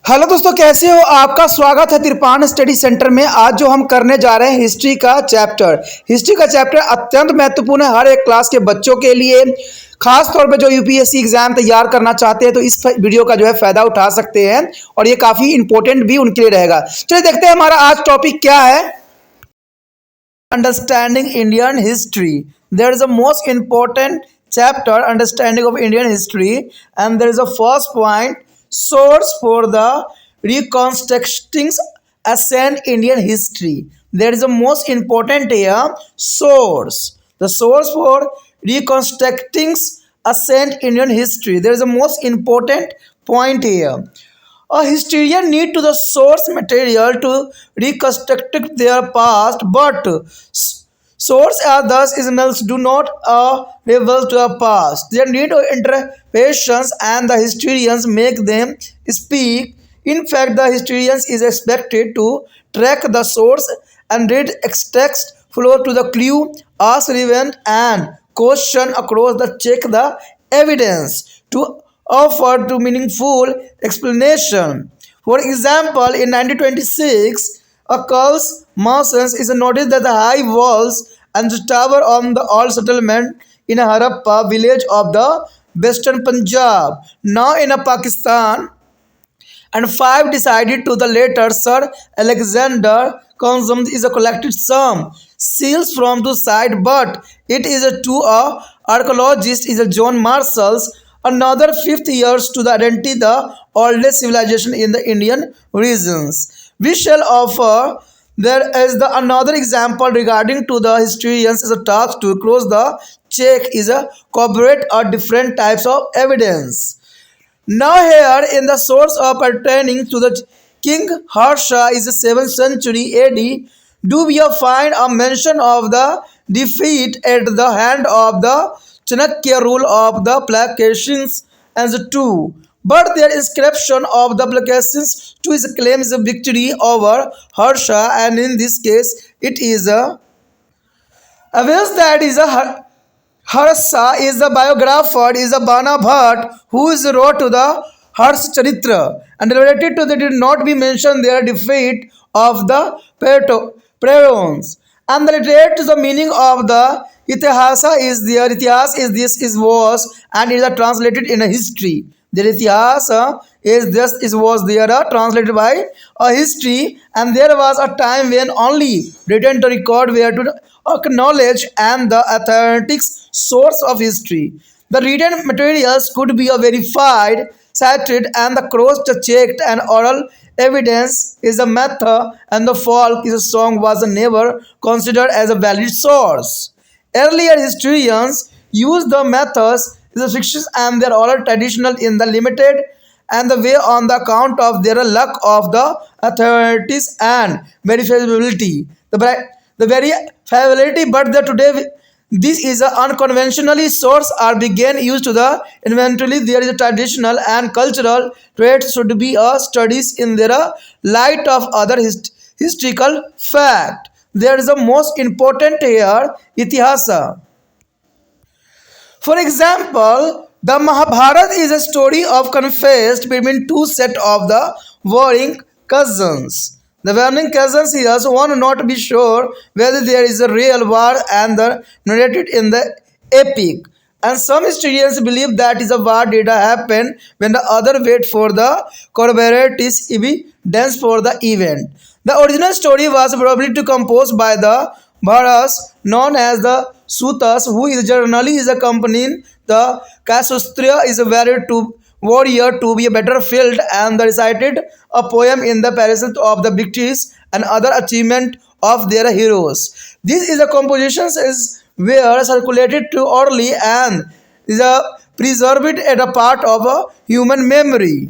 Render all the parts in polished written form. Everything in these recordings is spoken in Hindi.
हेलो दोस्तों, कैसे हो? आपका स्वागत है तिरपान स्टडी सेंटर में। आज जो हम करने जा रहे हैं हिस्ट्री का चैप्टर अत्यंत महत्वपूर्ण है हर एक क्लास के बच्चों के लिए। खास तौर पे जो यूपीएससी एग्जाम तैयार करना चाहते हैं तो इस वीडियो का जो है फायदा उठा सकते हैं और ये काफी इंपॉर्टेंट भी उनके लिए रहेगा। चलिए देखते हैं हमारा आज टॉपिक क्या है। Understanding Indian history. There is a most important chapter, understanding of Indian history, and there is a first point, source for the reconstructing ancient Indian history. There is a most important here, source. The source for reconstructing ancient Indian history. There is a most important point here. A historian need to the source material to reconstruct their past, but source are thus originals do not reveal to the past. They need interpretations, and the historians make them speak. In fact, the historians is expected to track the source and read text flow to the clue, ask relevant and question across the check the evidence to offer to meaningful explanation. For example, in 1926, a Carl's Marsons is noticed that the high walls and the tower on the old settlement in Harappa village of the western Punjab, now in Pakistan, and five decided to the later Sir Alexander consumed is a collected some seals from the site, but it is a to a archaeologist is a John Marshall's another 50 years to the identity the oldest civilization in the Indian regions. We shall offer there is the another example regarding to the historians is a task to close the check is a corroborate or different types of evidence. Now here in the source of pertaining to the King Harsha is the 7th century AD, do we find a mention of the defeat at the hand of the Chanakya rule of the Placations and the two. But their inscription of the Placations to his claims a victory over Harsha, and in this case it is a Avils that is a Harsa is the biographer is a Bana Bhatt who is wrote to the Hars Charitra and related to that did not be mentioned their defeat of the Perons. And the related to the meaning of the Itihasa is their Itihas is this is was and is translated in a history. The Itihasa is this is was there translated by a history, and there was a time when only written to record were to acknowledge and the authentic source of history. The written materials could be verified, cited, and the cross-checked, and oral evidence is a method, and the folk is a song was never considered as a valid source. Earlier historians used the methods, the fictions, and their oral traditional in the limited and the way on the account of their lack of the authorities and verifiability. The verifiability, but the today this is a unconventionally source are began used to the eventually there is a traditional and cultural traits should be a studies in their light of other historical fact. There is a most important here itihasa. For example, the Mahabharata is a story of conflict between two sets of the warring cousins. The warring cousins here want not be sure whether there is a real war and the narrated in the epic. And some historians believe that is a war did happen when the other wait for the corroborative evidence for the event. The original story was probably composed by the Bharas, known as the Sutas, who is generally is accompanying the Kasustria is a warrior to be a battlefield and recited a poem in the presence of the victories and other achievement of their heroes. This is a compositions is were circulated to orally and is a preserved as a part of a human memory.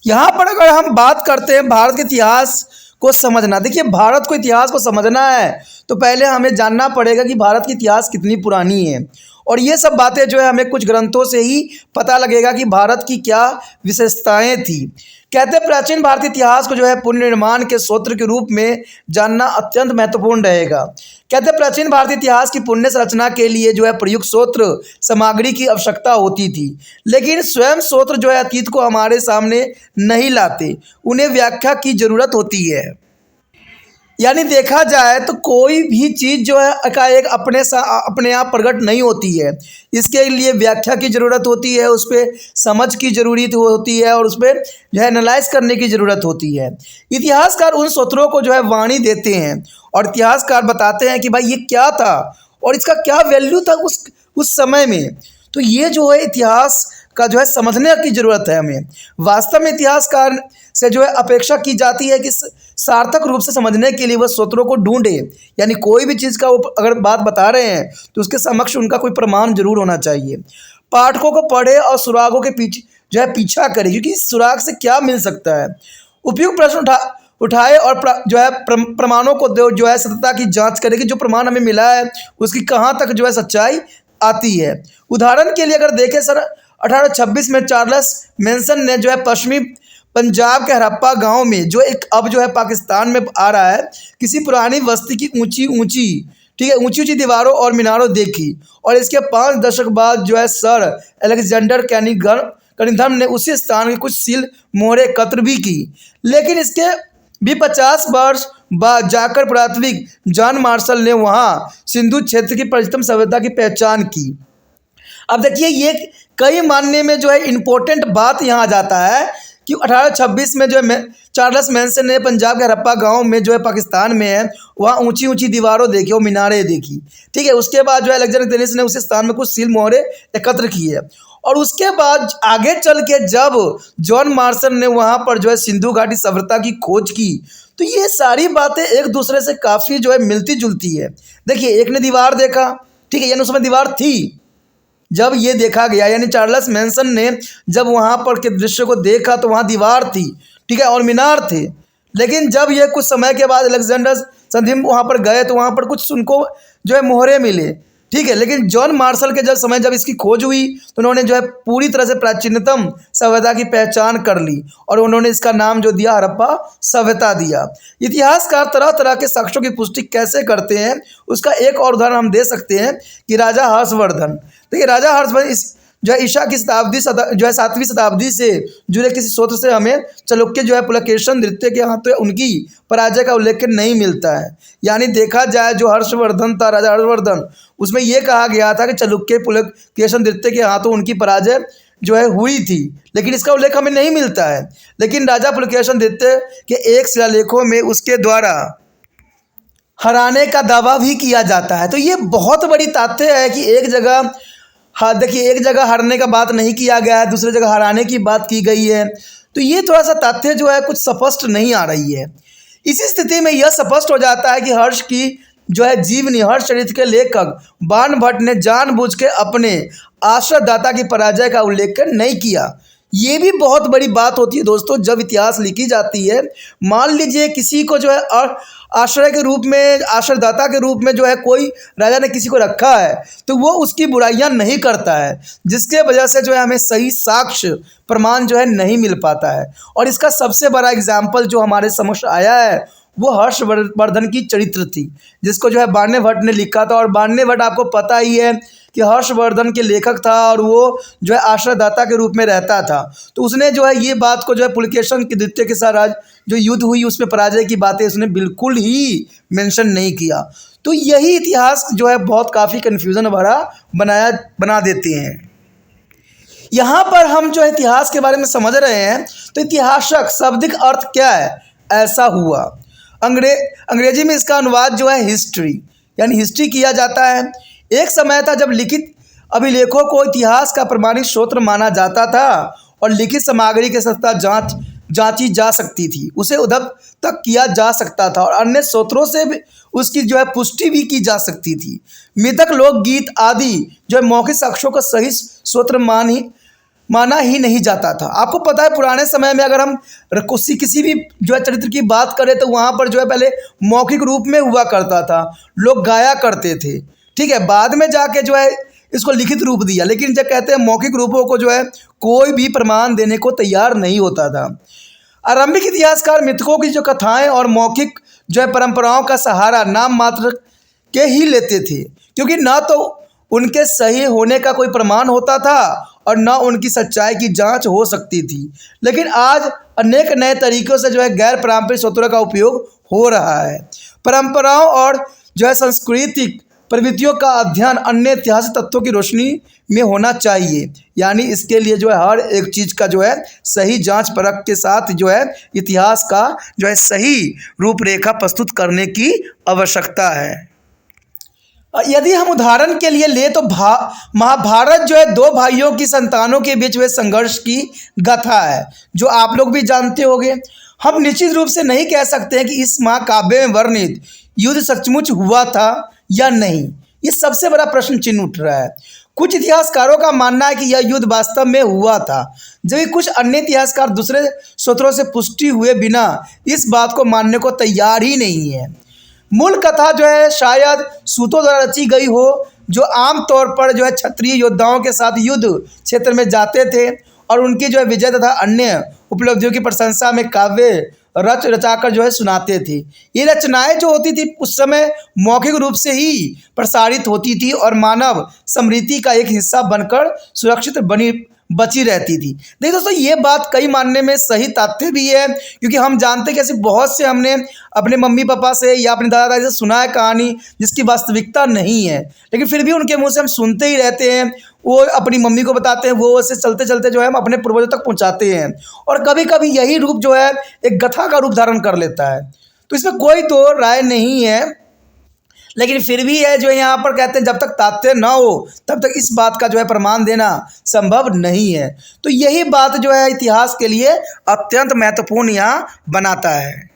यहाँ पर अगर हम बात करते हैं भारत के इतिहास को समझना, देखिए भारत को इतिहास को समझना है तो पहले हमें जानना पड़ेगा कि भारत की इतिहास कितनी पुरानी है, और ये सब बातें जो है हमें कुछ ग्रंथों से ही पता लगेगा कि भारत की क्या विशेषताएं थी। कहते हैं प्राचीन भारतीय इतिहास को जो है पुनर्निर्माण के सूत्र के रूप में जानना अत्यंत महत्वपूर्ण रहेगा, कहते हैं प्राचीन भारतीय इतिहास की पुण्य संरचना के लिए जो है प्रयुक्त स्रोत सामग्री की आवश्यकता होती थी, लेकिन स्वयं स्रोत जो है अतीत को हमारे सामने नहीं लाते, उन्हें व्याख्या की जरूरत होती है। यानी देखा जाए तो कोई भी चीज़ जो है एकाएक अपने आप प्रकट नहीं होती है, इसके लिए व्याख्या की ज़रूरत होती है, उस पर समझ की ज़रूरत होती है और उस पर जो है एनालाइज करने की ज़रूरत होती है। इतिहासकार उन सूत्रों को जो है वाणी देते हैं और इतिहासकार बताते हैं कि भाई ये क्या था और इसका क्या वैल्यू था उस समय में। तो ये जो है इतिहास का जो है समझने की ज़रूरत है हमें। वास्तव में इतिहासकार से जो है अपेक्षा की जाती है कि सार्थक रूप से समझने के लिए वह स्रोतों को ढूंढे, यानी कोई भी चीज़ का वो अगर बात बता रहे हैं तो उसके समक्ष उनका कोई प्रमाण जरूर होना चाहिए। पाठकों को पढ़े और सुरागों के पीछे जो है पीछा करे, क्योंकि इस सुराग से क्या मिल सकता है। उपयुक्त प्रश्न उठाए और जो है प्रमाणों को जो है सत्यता की जांच करे कि जो प्रमाण हमें मिला है उसकी कहाँ तक जो है सच्चाई आती है। उदाहरण के लिए अगर देखें सर 1826 में चार्ल्स मैनसन ने जो है पश्चिमी पंजाब के हड़प्पा गांव में जो एक अब जो है पाकिस्तान में आ रहा है, किसी पुरानी बस्ती की ऊंची दीवारों और मीनारों देखी और इसके 5 दशक बाद जो है सर अलेक्जेंडर कनिंघम ने उसी स्थान की कुछ सील मोहरें एकत्र भी की, लेकिन इसके भी 50 वर्ष बाद जाकर पुरातात्विक जॉन मार्शल ने वहाँ सिंधु क्षेत्र की प्राचीनतम सभ्यता की पहचान की। अब देखिए ये कई मानने में जो है इम्पोर्टेंट बात यहाँ आ जाता है कि 1826 में जो है चार्ल्स मैनसन ने पंजाब के हड़प्पा गांव में जो है पाकिस्तान में है वहाँ ऊंची ऊंची दीवारों देखी और मीनारें देखी, ठीक है। उसके बाद जो है अलेक्जेंडर डेनिस ने उस स्थान में कुछ सील मोहरें एकत्र की है और उसके बाद आगे चल के जब जॉन मार्शल ने वहाँ पर जो है सिंधु घाटी सभ्यता की खोज की, तो ये सारी बातें एक दूसरे से काफ़ी जो है मिलती जुलती है। देखिए एक ने दीवार देखा, ठीक है, यानी उसमें दीवार थी जब ये देखा गया, यानी चार्ल्स मैनसन ने जब वहाँ पर के दृश्य को देखा तो वहाँ दीवार थी, ठीक है, और मीनार थे। लेकिन जब ये कुछ समय के बाद अलेक्जेंडर संधिम वहाँ पर गए तो वहाँ पर कुछ उनको जो है मोहरे मिले, ठीक है। लेकिन जॉन मार्शल के जब इसकी खोज हुई तो उन्होंने जो है पूरी तरह से प्राचीनतम सभ्यता की पहचान कर ली और उन्होंने इसका नाम जो दिया हड़प्पा सभ्यता दिया। इतिहासकार तरह तरह के साक्ष्यों की पुष्टि कैसे करते हैं उसका एक और उदाहरण हम दे सकते हैं कि राजा हर्षवर्धन। देखिए राजा हर्षवर्धन इस जो है ईशा की जो है 7वीं शताब्दी से जुड़े किसी स्रोत से हमें चालुक्य जो है पुलकेशन नृत्य के हाथों उनकी पराजय का उल्लेख नहीं मिलता है। यानी देखा जाए जो हर्षवर्धन था, राजा हर्षवर्धन, उसमें यह कहा गया था कि चालुक्य पुलकेशन नृत्य के हाथों उनकी पराजय जो है हुई थी, लेकिन इसका उल्लेख हमें नहीं मिलता है। लेकिन राजा पुलकेशन नृत्य के एक शिलालेखों में उसके द्वारा हराने का दावा भी किया जाता है। तो ये बहुत बड़ी तथ्य है कि एक जगह, हाँ देखिए, एक जगह हारने का बात नहीं किया गया है, दूसरी जगह हराने की बात की गई है। तो ये थोड़ा सा तथ्य जो है कुछ स्पष्ट नहीं आ रही है। इसी स्थिति में यह स्पष्ट हो जाता है कि हर्ष की जो है जीवनी, हर्ष चरित्र के लेखक बाणभट्ट ने जानबूझ के अपने आश्रयदाता की पराजय का उल्लेख नहीं किया। ये भी बहुत बड़ी बात होती है दोस्तों जब इतिहास लिखी जाती है। मान लीजिए किसी को जो है आश्रय के रूप में, आश्रयदाता के रूप में जो है कोई राजा ने किसी को रखा है तो वो उसकी बुराइयां नहीं करता है, जिसके वजह से जो है हमें सही साक्ष्य प्रमाण जो है नहीं मिल पाता है। और इसका सबसे बड़ा एग्जाम्पल जो हमारे समक्ष आया है वो हर्षवर्धन की चरित्र थी, जिसको जो है बाणभट्ट ने लिखा था। और बाणभट्ट आपको पता ही है कि हर्षवर्धन के लेखक था और वो जो है आश्रयदाता के रूप में रहता था। तो उसने जो है ये बात को जो है पुलकेशन के द्वितीय के साथ जो युद्ध हुई उसमें पराजय की बातें उसने बिल्कुल ही मेंशन नहीं किया। तो यही इतिहास जो है बहुत काफ़ी कन्फ्यूज़न भरा बना देते हैं। यहाँ पर हम जो है इतिहास के बारे में समझ रहे हैं तो इतिहासक शाब्दिक अर्थ क्या है, ऐसा हुआ। अंग्रेजी में इसका अनुवाद जो है हिस्ट्री, यानी हिस्ट्री किया जाता है। एक समय था जब लिखित अभिलेखों को इतिहास का प्रमाणिक स्रोत माना जाता था और लिखित सामग्री की सत्यता जांची जा सकती थी, उसे उद्धव तक किया जा सकता था और अन्य स्रोतों से भी उसकी जो है पुष्टि भी की जा सकती थी। मृतक लोकगीत आदि जो है मौखिक साक्ष्यों का सही स्रोत माना ही नहीं जाता था। आपको पता है पुराने समय में अगर हम किसी भी जो है चरित्र की बात करें तो वहाँ पर जो है पहले मौखिक रूप में हुआ करता था, लोग गाया करते थे, ठीक है। बाद में जाके जो है इसको लिखित रूप दिया, लेकिन जब कहते हैं मौखिक रूपों को जो है कोई भी प्रमाण देने को तैयार नहीं होता था। आरंभिक इतिहासकार मृतकों की जो कथाएं और मौखिक जो है परंपराओं का सहारा नाम मात्र के ही लेते थे, क्योंकि ना तो उनके सही होने का कोई प्रमाण होता था और ना उनकी सच्चाई की जांच हो सकती थी। लेकिन आज अनेक नए तरीक़ों से जो है गैर पारंपरिक स्रोतों का उपयोग हो रहा है। परंपराओं और जो है सांस्कृतिक प्रवृत्तियों का अध्ययन अन्य ऐतिहासिक तथ्यों की रोशनी में होना चाहिए। यानी इसके लिए जो है हर एक चीज़ का जो है सही जांच परख के साथ जो है इतिहास का जो है सही रूपरेखा प्रस्तुत करने की आवश्यकता है। यदि हम उदाहरण के लिए ले तो महाभारत जो है दो भाइयों की संतानों के बीच हुए संघर्ष की गाथा है, जो आप लोग भी जानते होंगे। हम निश्चित रूप से नहीं कह सकते हैं कि इस महाकाव्य में वर्णित युद्ध सचमुच हुआ था या नहीं। ये सबसे बड़ा प्रश्न चिन्ह उठ रहा है। कुछ इतिहासकारों का मानना है कि यह युद्ध वास्तव में हुआ था, जबकि कुछ अन्य इतिहासकार दूसरे स्रोतों से पुष्टि हुए बिना इस बात को मानने को तैयार ही नहीं है। मूल कथा जो है शायद सूतों द्वारा रची गई हो, जो आमतौर पर जो है क्षत्रिय योद्धाओं के साथ युद्ध क्षेत्र में जाते थे और उनकी जो है विजय तथा अन्य उपलब्धियों की प्रशंसा में काव्य रच रचाकर जो है सुनाते थे। ये रचनाएं जो होती थी उस समय मौखिक रूप से ही प्रसारित होती थी और मानव स्मृति का एक हिस्सा बनकर सुरक्षित बची रहती थी। देखिए दोस्तों, ये बात कई मानने में सही तथ्य भी है, क्योंकि हम जानते हैं कि ऐसे बहुत से हमने अपने मम्मी पापा से या अपने दादा दादी से सुना है कहानी जिसकी वास्तविकता नहीं है, लेकिन फिर भी उनके मुंह से हम सुनते ही रहते हैं। वो अपनी मम्मी को बताते हैं, वो उसे चलते चलते जो है हम अपने पूर्वजों तक पहुंचाते हैं, और कभी कभी यही रूप जो है एक कथा का रूप धारण कर लेता है। तो इसमें कोई तो राय नहीं है, लेकिन फिर भी है जो यहाँ पर कहते हैं जब तक तथ्य न हो तब तक इस बात का जो है प्रमाण देना संभव नहीं है। तो यही बात जो है इतिहास के लिए अत्यंत महत्वपूर्ण यहाँ बनाता है।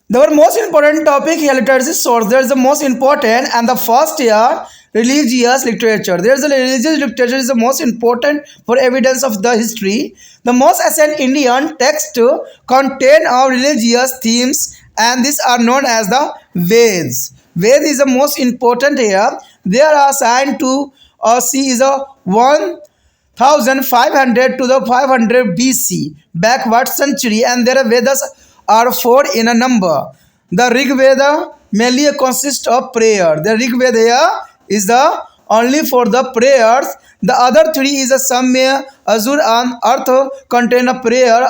The most important topic here literacy source. There is the most important and the first year religious literature. There is the religious literature is the most important for evidence of the history. The most ancient Indian text contain of religious themes, and these are known as the Veds. Ved is the most important here. There are assigned to see is a 1500 to the 500 BC backward century, and their Vedas are four in a number. The Rig Veda mainly consists of prayer. The Rig Veda here is the only for the prayers. The other three is a Samya, Azur, and Earth contain a prayer,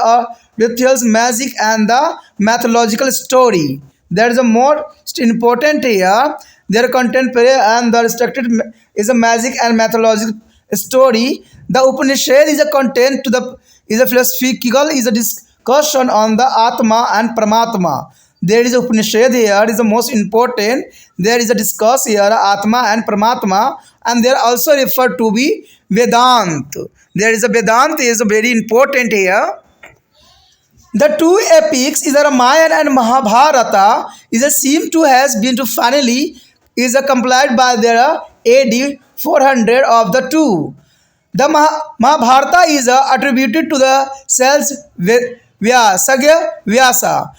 rituals, magic, and the mythological story. There is a most important here. Their content prayer and the restricted is a magic and mythological story. The Upanishad is a content to the is a philosophical is a discussion on the Atma and Paramatma. There is a Upanishad here is the most important. There is a discuss here Atma and Paramatma, and they are also referred to be Vedant. There is a Vedant is very important here. The two epics is a Ramayana and Mahabharata is a seem to has been to finally is a complied by their AD 400 of the two. The Mahabharata is attributed to the cells Vyasa,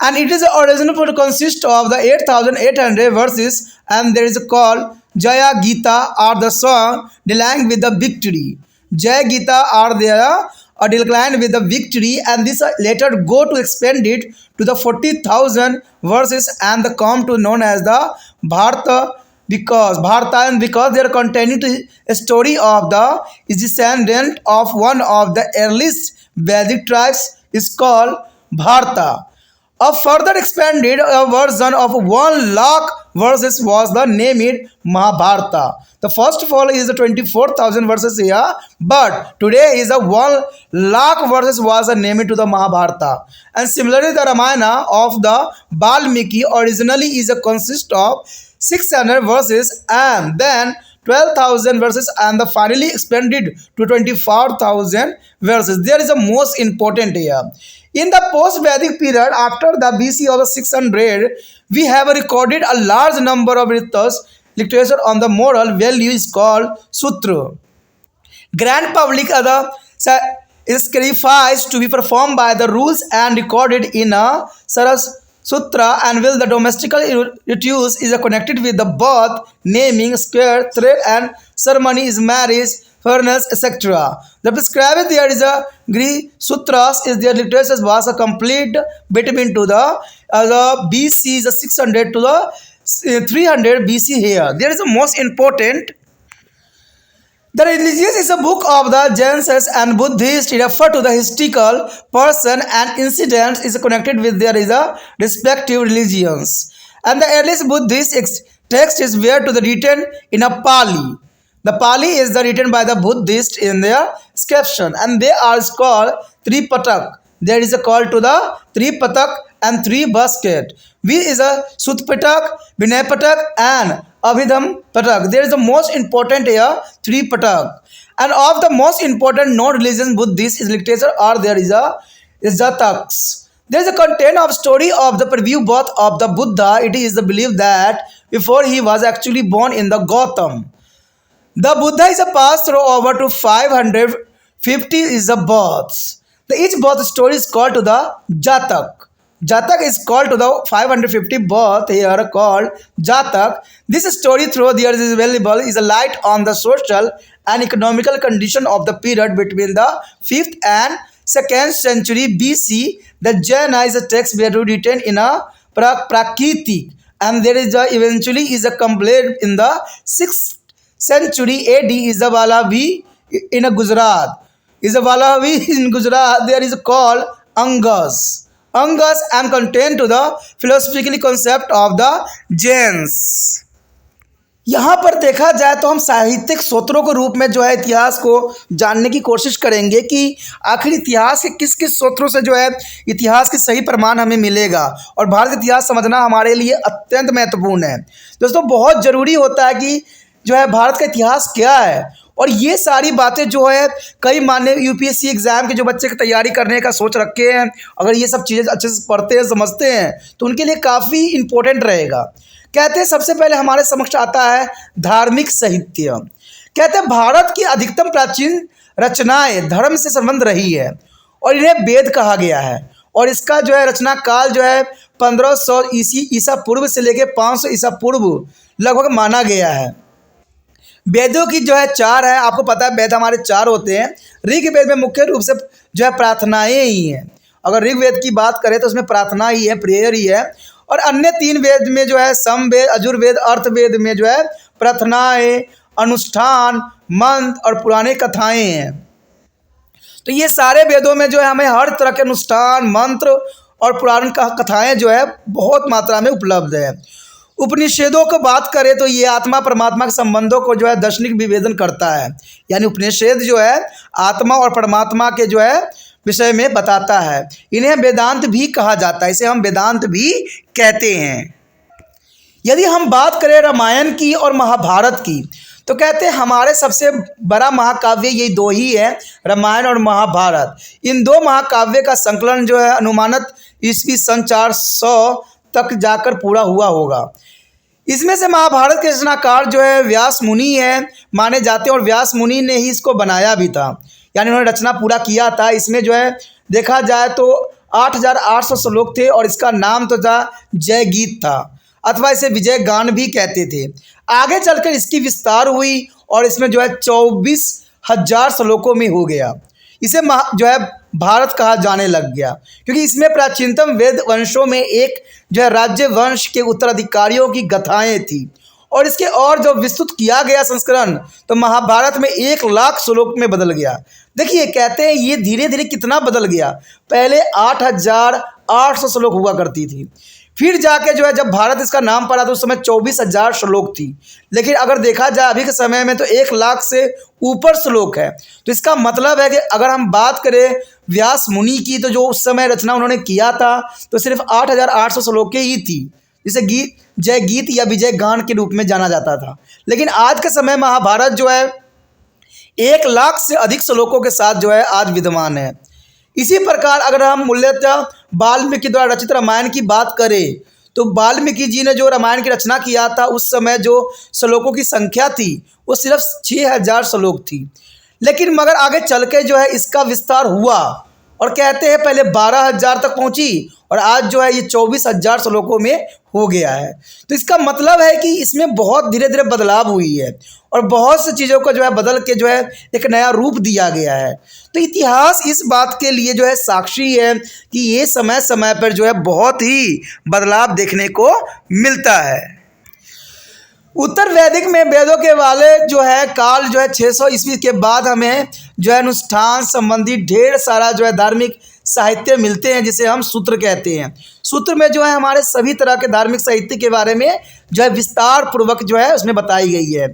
and it is original to consist of the 8,800 verses, and there is a called Jaya Gita or the song dealing with the victory. Jaya Gita are there or decline with the victory, and this later go to expand it to the 40,000 verses and the come to known as the Bharata, because they are containing a story of the is descendant of one of the earliest Vedic tribes is called Bharata. A further expanded version of 1 lakh verses was the named Mahabharata. The first of all is the 24,000 verses here, but today is a 1 lakh verses was named to the Mahabharata. And similarly, the Ramayana of the Valmiki originally is a consist of 600 verses and then 12,000 verses, and the finally expanded to 24,000 verses. There is a most important here. In the post-Vedic period after the BC of 600, we have recorded a large number of literature on the moral value is called Sutra. Grand public other is sacrificed to be performed by the rules and recorded in a Saras Sutra, and will the domestical rituals is connected with the birth, naming, square, thread, and ceremony is marriage, furnace, etc. The prescribed there is a Gri Sutras is their literature was a complete between to the BC is a 600 to the 300 BC here. There is the most important. The religious is a book of the Jains and Buddhists refer to the historical person and incidents is connected with their respective religions. And the earliest Buddhist text is where to the written in a Pali. The Pali is the written by the Buddhist in their scripture and they are called Tripatak. There is a call to the Tripatak and three basket. V is a Sutpatak, Vinay Patak and Abhidham Patak. There is the most important here, three Patak. And of the most important non-religious Buddhist literature are there is a Jataks. There is a content of story of the preview birth of the Buddha. It is the belief that before he was actually born in the Gautam. The Buddha is a passed through over to 550 is the births. Each birth story is called to the Jatak. Jatak is called to the 550 birth here called Jatak. This story through there is available is a light on the social and economical condition of the period between the 5th and 2nd century BC. The Jaina is a text where written in a Prakriti and there is a eventually is a complete in the 6th century AD is the Valavi in a Gujarat. Is a Valavi in Gujarat. There is a called Angas. Angas and contain to the philosophical concept of the Jains. यहाँ पर देखा जाए तो हम साहित्यिक स्रोतों के रूप में जो है इतिहास को जानने की कोशिश करेंगे कि आखिर इतिहास के किस किस स्रोतों से जो है इतिहास की सही प्रमाण हमें मिलेगा और भारत का इतिहास समझना हमारे लिए अत्यंत महत्वपूर्ण है। दोस्तों बहुत ज़रूरी होता है कि जो है भारत का इतिहास क्या है और ये सारी बातें जो है कई मान्य यूपीएससी एग्ज़ाम के जो बच्चे की तैयारी करने का सोच रखे हैं अगर ये सब चीज़ें अच्छे से पढ़ते हैं समझते हैं तो उनके लिए काफ़ी इम्पोर्टेंट रहेगा। कहते हैं सबसे पहले हमारे समक्ष आता है धार्मिक साहित्य। कहते हैं भारत की अधिकतम प्राचीन रचनाएं धर्म से संबंध रही है और इन्हें वेद कहा गया है और इसका जो है रचना काल जो है 1500 ईसा पूर्व से लेकर 500 ईसा पूर्व लगभग माना गया है। वेदों की जो है चार है, आपको पता है वेद हमारे चार होते हैं। ऋग्वेद में मुख्य रूप से जो है प्रार्थनाएं ही हैं। अगर ऋग्वेद की बात करें तो उसमें प्रार्थना ही है, प्रेयर ही है। और अन्य तीन वेद में जो है समवेद, अजुर्वेद, अर्थवेद में जो है प्रार्थनाएं, अनुष्ठान, मंत्र और पुराने कथाएं हैं। तो ये सारे वेदों में जो है हमें हर तरह के अनुष्ठान, मंत्र और पुराण कथाएं जो है बहुत मात्रा में उपलब्ध है। उपनिषदों को बात करें तो ये आत्मा परमात्मा के संबंधों को जो है दार्शनिक विभेदन करता है, यानी उपनिषद जो है आत्मा और परमात्मा के जो है विषय में बताता है। इन्हें वेदांत भी कहा जाता है, इसे हम वेदांत भी कहते हैं। यदि हम बात करें रामायण की और महाभारत की तो कहते हैं हमारे सबसे बड़ा महाकाव्य ये दो ही है, रामायण और महाभारत। इन दो महाकाव्य का संकलन जो है अनुमानित ईस्वी सन 400 तक जाकर पूरा हुआ होगा। इसमें से महाभारत के रचनाकार जो है व्यास मुनि है माने जाते हैं और व्यास मुनि ने ही इसको बनाया भी था, यानी उन्होंने रचना पूरा किया था। इसमें जो है देखा जाए तो 8800 श्लोक थे और इसका नाम तो था जय गीत था अथवा इसे विजय गान भी कहते थे। आगे चलकर इसकी विस्तार हुई और इसमें जो है 24,000 श्लोकों में हो गया। इसे जो है भारत कहा जाने लग गया क्योंकि इसमें प्राचीनतम वेद वंशों में एक जो है राज्य वंश के उत्तराधिकारियों की गाथाएं थी और इसके और जो विस्तृत किया गया संस्करण तो महाभारत में 1,00,000 श्लोक में बदल गया। देखिए कहते हैं ये धीरे धीरे कितना बदल गया। पहले 8,800 श्लोक हुआ करती थी, फिर जाके जो है जब भारत इसका नाम पड़ा तो उस समय 24,000 श्लोक थी। लेकिन अगर देखा जाए अभी के समय में तो 1,00,000 से ऊपर श्लोक है। तो इसका मतलब है कि अगर हम बात करें व्यास मुनि की तो जो उस समय रचना उन्होंने किया था तो सिर्फ 8,800 श्लोक ही थी, जिसे जय गीत या विजय गान के रूप में जाना जाता था। लेकिन आज के समय महाभारत जो है 1,00,000 से अधिक श्लोकों के साथ जो है आज विद्यमान है। इसी प्रकार अगर हम मूल्यतः वाल्मीकि द्वारा रचित रामायण की बात करें तो वाल्मीकि जी ने जो रामायण की रचना किया था उस समय जो श्लोकों की संख्या थी वो सिर्फ 6,000 श्लोक थी। लेकिन मगर आगे चल के जो है इसका विस्तार हुआ और कहते हैं पहले 12,000 तक पहुंची और आज जो है ये 24,000 श्लोकों में हो गया है। तो इसका मतलब है कि इसमें बहुत धीरे धीरे बदलाव हुई है और बहुत सी चीज़ों को जो है बदल के जो है एक नया रूप दिया गया है। तो इतिहास इस बात के लिए जो है साक्षी है कि ये समय समय पर जो है बहुत ही बदलाव देखने को मिलता है। उत्तर वैदिक में वेदों के वाले जो है काल जो है 600 ईस्वी के बाद हमें जो है अनुष्ठान संबंधी ढेर सारा जो है धार्मिक साहित्य मिलते हैं, जिसे हम सूत्र कहते हैं। सूत्र में जो है हमारे सभी तरह के धार्मिक साहित्य के बारे में जो है विस्तार पूर्वक जो है उसमें बताई गई है।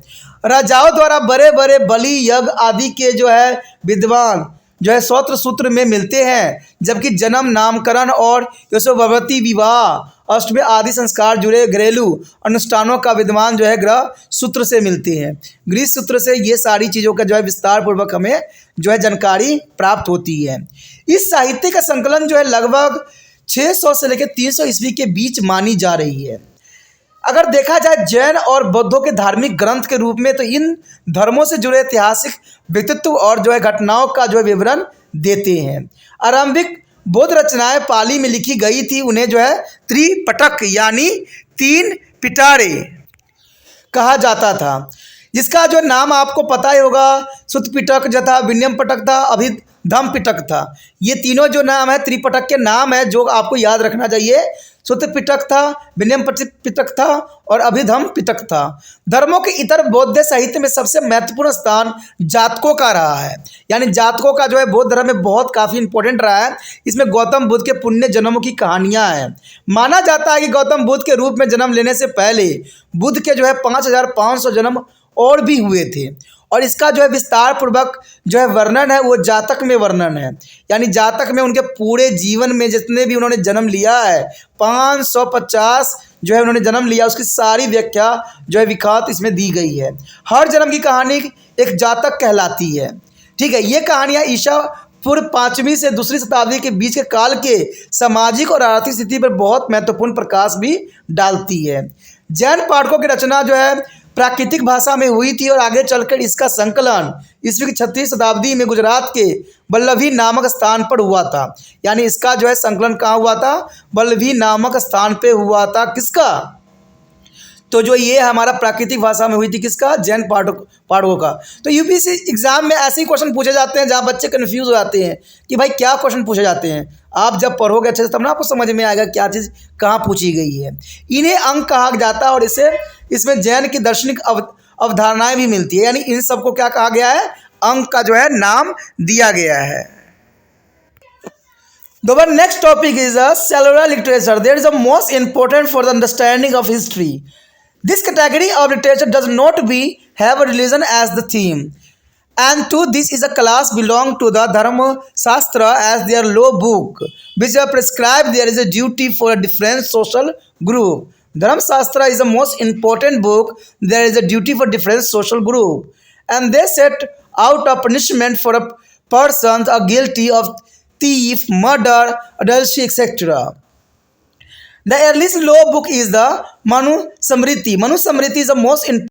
राजाओं द्वारा बड़े बड़े बलि यज्ञ आदि के जो है विद्वान जो है सौत्र सूत्र में मिलते हैं, जबकि जन्म नामकरण और यशोवती विवाह अष्टमी आदि संस्कार जुड़े घरेलू अनुष्ठानों का विद्वान जो है ग्रह सूत्र से मिलते हैं। गृह सूत्र से ये सारी चीज़ों का जो है विस्तार पूर्वक हमें जो है जानकारी प्राप्त होती है। इस साहित्य का संकलन जो है लगभग 600 से लेकर 300 ईस्वी के बीच मानी जा रही है। अगर देखा जाए जैन और बौद्धों के धार्मिक ग्रंथ के रूप में, तो इन धर्मों से जुड़े ऐतिहासिक व्यक्तित्व और जो है घटनाओं का जो है विवरण देते हैं। आरंभिक बौद्ध रचनाएं पाली में लिखी गई थी, उन्हें जो है त्रिपिटक यानी 3 पिटारे कहा जाता था, जिसका जो नाम आपको पता ही होगा। सुत्त पिटक जो था, विनयम पिटक था, अभिधम पिटक था। ये तीनों जो नाम है त्रिपिटक के नाम है जो आपको याद रखना चाहिए। सुत्त पिटक था, विनयम पिटक था और अभिधम पिटक था। धर्मों के इतर बौद्ध साहित्य में सबसे महत्वपूर्ण स्थान जातकों का रहा है, यानी जातकों का जो है बौद्ध धर्म में बहुत काफ़ी इंपॉर्टेंट रहा है। इसमें गौतम बुद्ध के पुण्य जन्मों की कहानियां हैं। माना जाता है कि गौतम बुद्ध के रूप में जन्म लेने से पहले बुद्ध के जो है 5500 जन्म और भी हुए थे, और इसका जो है विस्तार पूर्वक जो है वर्णन है वो जातक में वर्णन है। यानी जातक में उनके पूरे जीवन में जितने भी उन्होंने जन्म लिया है, 550 जो है उन्होंने जन्म लिया, उसकी सारी व्याख्या जो है विख्यात इसमें दी गई है। हर जन्म की कहानी एक जातक कहलाती है। ठीक है, ये कहानियाँ ईसा पूर्व 5वीं से 2री शताब्दी के बीच के काल के सामाजिक और आर्थिक स्थिति पर बहुत महत्वपूर्ण प्रकाश भी डालती है। जैन पाठकों की रचना जो है प्राकृतिक भाषा में हुई थी और आगे चलकर इसका संकलन ईस्वी की 36वीं शताब्दी में गुजरात के वल्लभी नामक स्थान पर हुआ था। यानी इसका जो है संकलन कहाँ हुआ था? वल्लभी नामक स्थान पे हुआ था। किसका? तो जो ये हमारा प्राकृतिक भाषा में हुई थी, किसका? जैन पाठकों का। तो यूपीएससी एग्जाम में ऐसे ही क्वेश्चन पूछे जाते हैं जहाँ बच्चे कन्फ्यूज हो जाते हैं कि भाई क्या क्वेश्चन पूछे जाते हैं। आप जब पढ़ोगे अच्छे से तब ना आपको समझ में आएगा क्या चीज़ कहाँ पूछी गई है। इन्हें अंक कहा जाता है और इसमें जैन की दार्शनिक अवधारणाएं भी मिलती है। यानी इन सबको क्या कहा गया है? अंक का जो है नाम दिया गया है। The next topic is cellular literature. That is the most important for the understanding of history. This category of literature does not have a religion as the theme, and to this is a class belong to the Dharma Shastra as their law book, which are prescribed there is a duty for a different social group. Dharma Shastra is the most important book. There is a duty for different social group, and they set out a punishment for a person guilty of thief, murder, adultery, etc. The earliest law book is the Manu Samriti. Manu Samriti is the most important.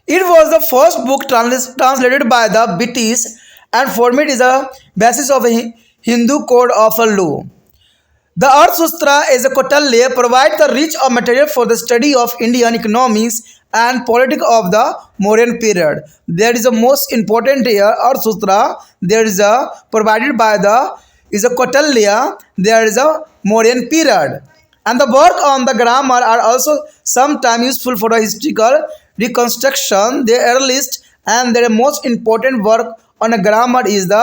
It was the first book translated by the British and format is a basis of a Hindu code of law. The Arthashastra is a Kautilya provides the rich of material for the study of Indian economics and politics of the Mauryan period. There is a most important here Arthashastra. There is a provided by the is a Kautilya. There is a Mauryan period, and the work on the grammar are also sometimes useful for the historical reconstruction. The earliest and the most important work on a grammar is the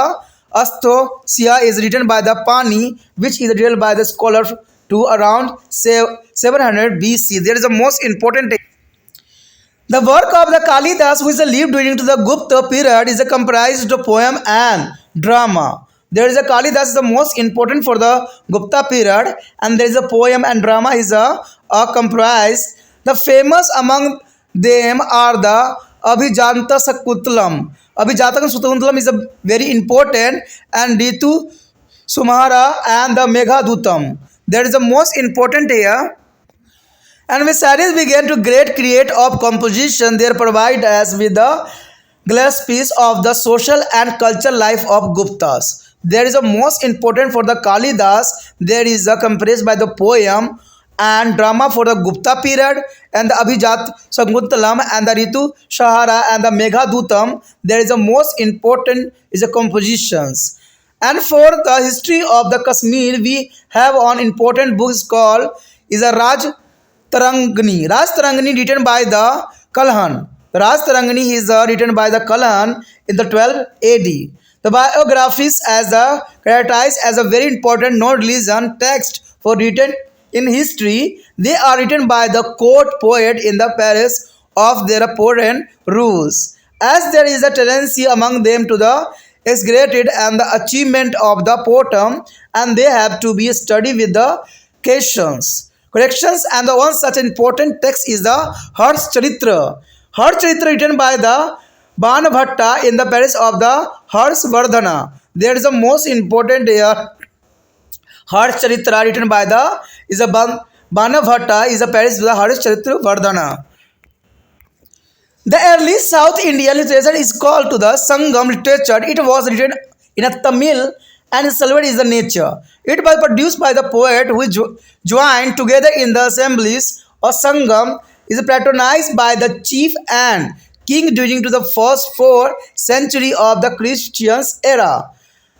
Astosya is written by the Pani, which is written by the scholar to around 700 BC. There is the most important. The work of the Kalidas, which lived during the Gupta period, is comprised of poem and drama. There is a Kalidas is the most important for the Gupta period, and there is a poem and drama is a comprised. The famous among them are the Abhijanta Sakuntalam. Abhijata Sakuntalam is a very important, and Ritu Sumara and the Meghadutam. That is the most important here. And when studies began to create of composition, they provide us with the glass piece of the social and cultural life of Guptas. There is a most important for the Kalidas. There is a compressed by the poem and drama for the Gupta period, and the Abhijat Sakuntalam and the Ritu Sahara and the Meghadutam. There is a most important is the compositions. And for the history of the Kashmir, we have an important books called is a Tarangani. Raj Tarangani written by the Kalhan. Raj Tarangani is written by the Kalhan in the 12 AD. The biographies as characterized as a very important non-religion text for written in history. They are written by the court poet in the Paris of their foreign rules. As there is a tendency among them to the exaggerated and the achievement of the poem, and they have to be studied with the corrections, and the one such important text is the Harsh Charitra. Harsh Charitra written by the Banabhatta in the Paris of the Harshvardhana. There is the most important here. Harsh Charitra written by the is a Banabhatta is a Paris of the Harsh Charitra Vardhana. The early South Indian literature is called to the Sangam literature. It was written in a Tamil and its syllable is the nature. It was produced by the poet who joined together in the assemblies of Sangam, is patronized by the chief and king during to the first 4 centuries of the Christian era.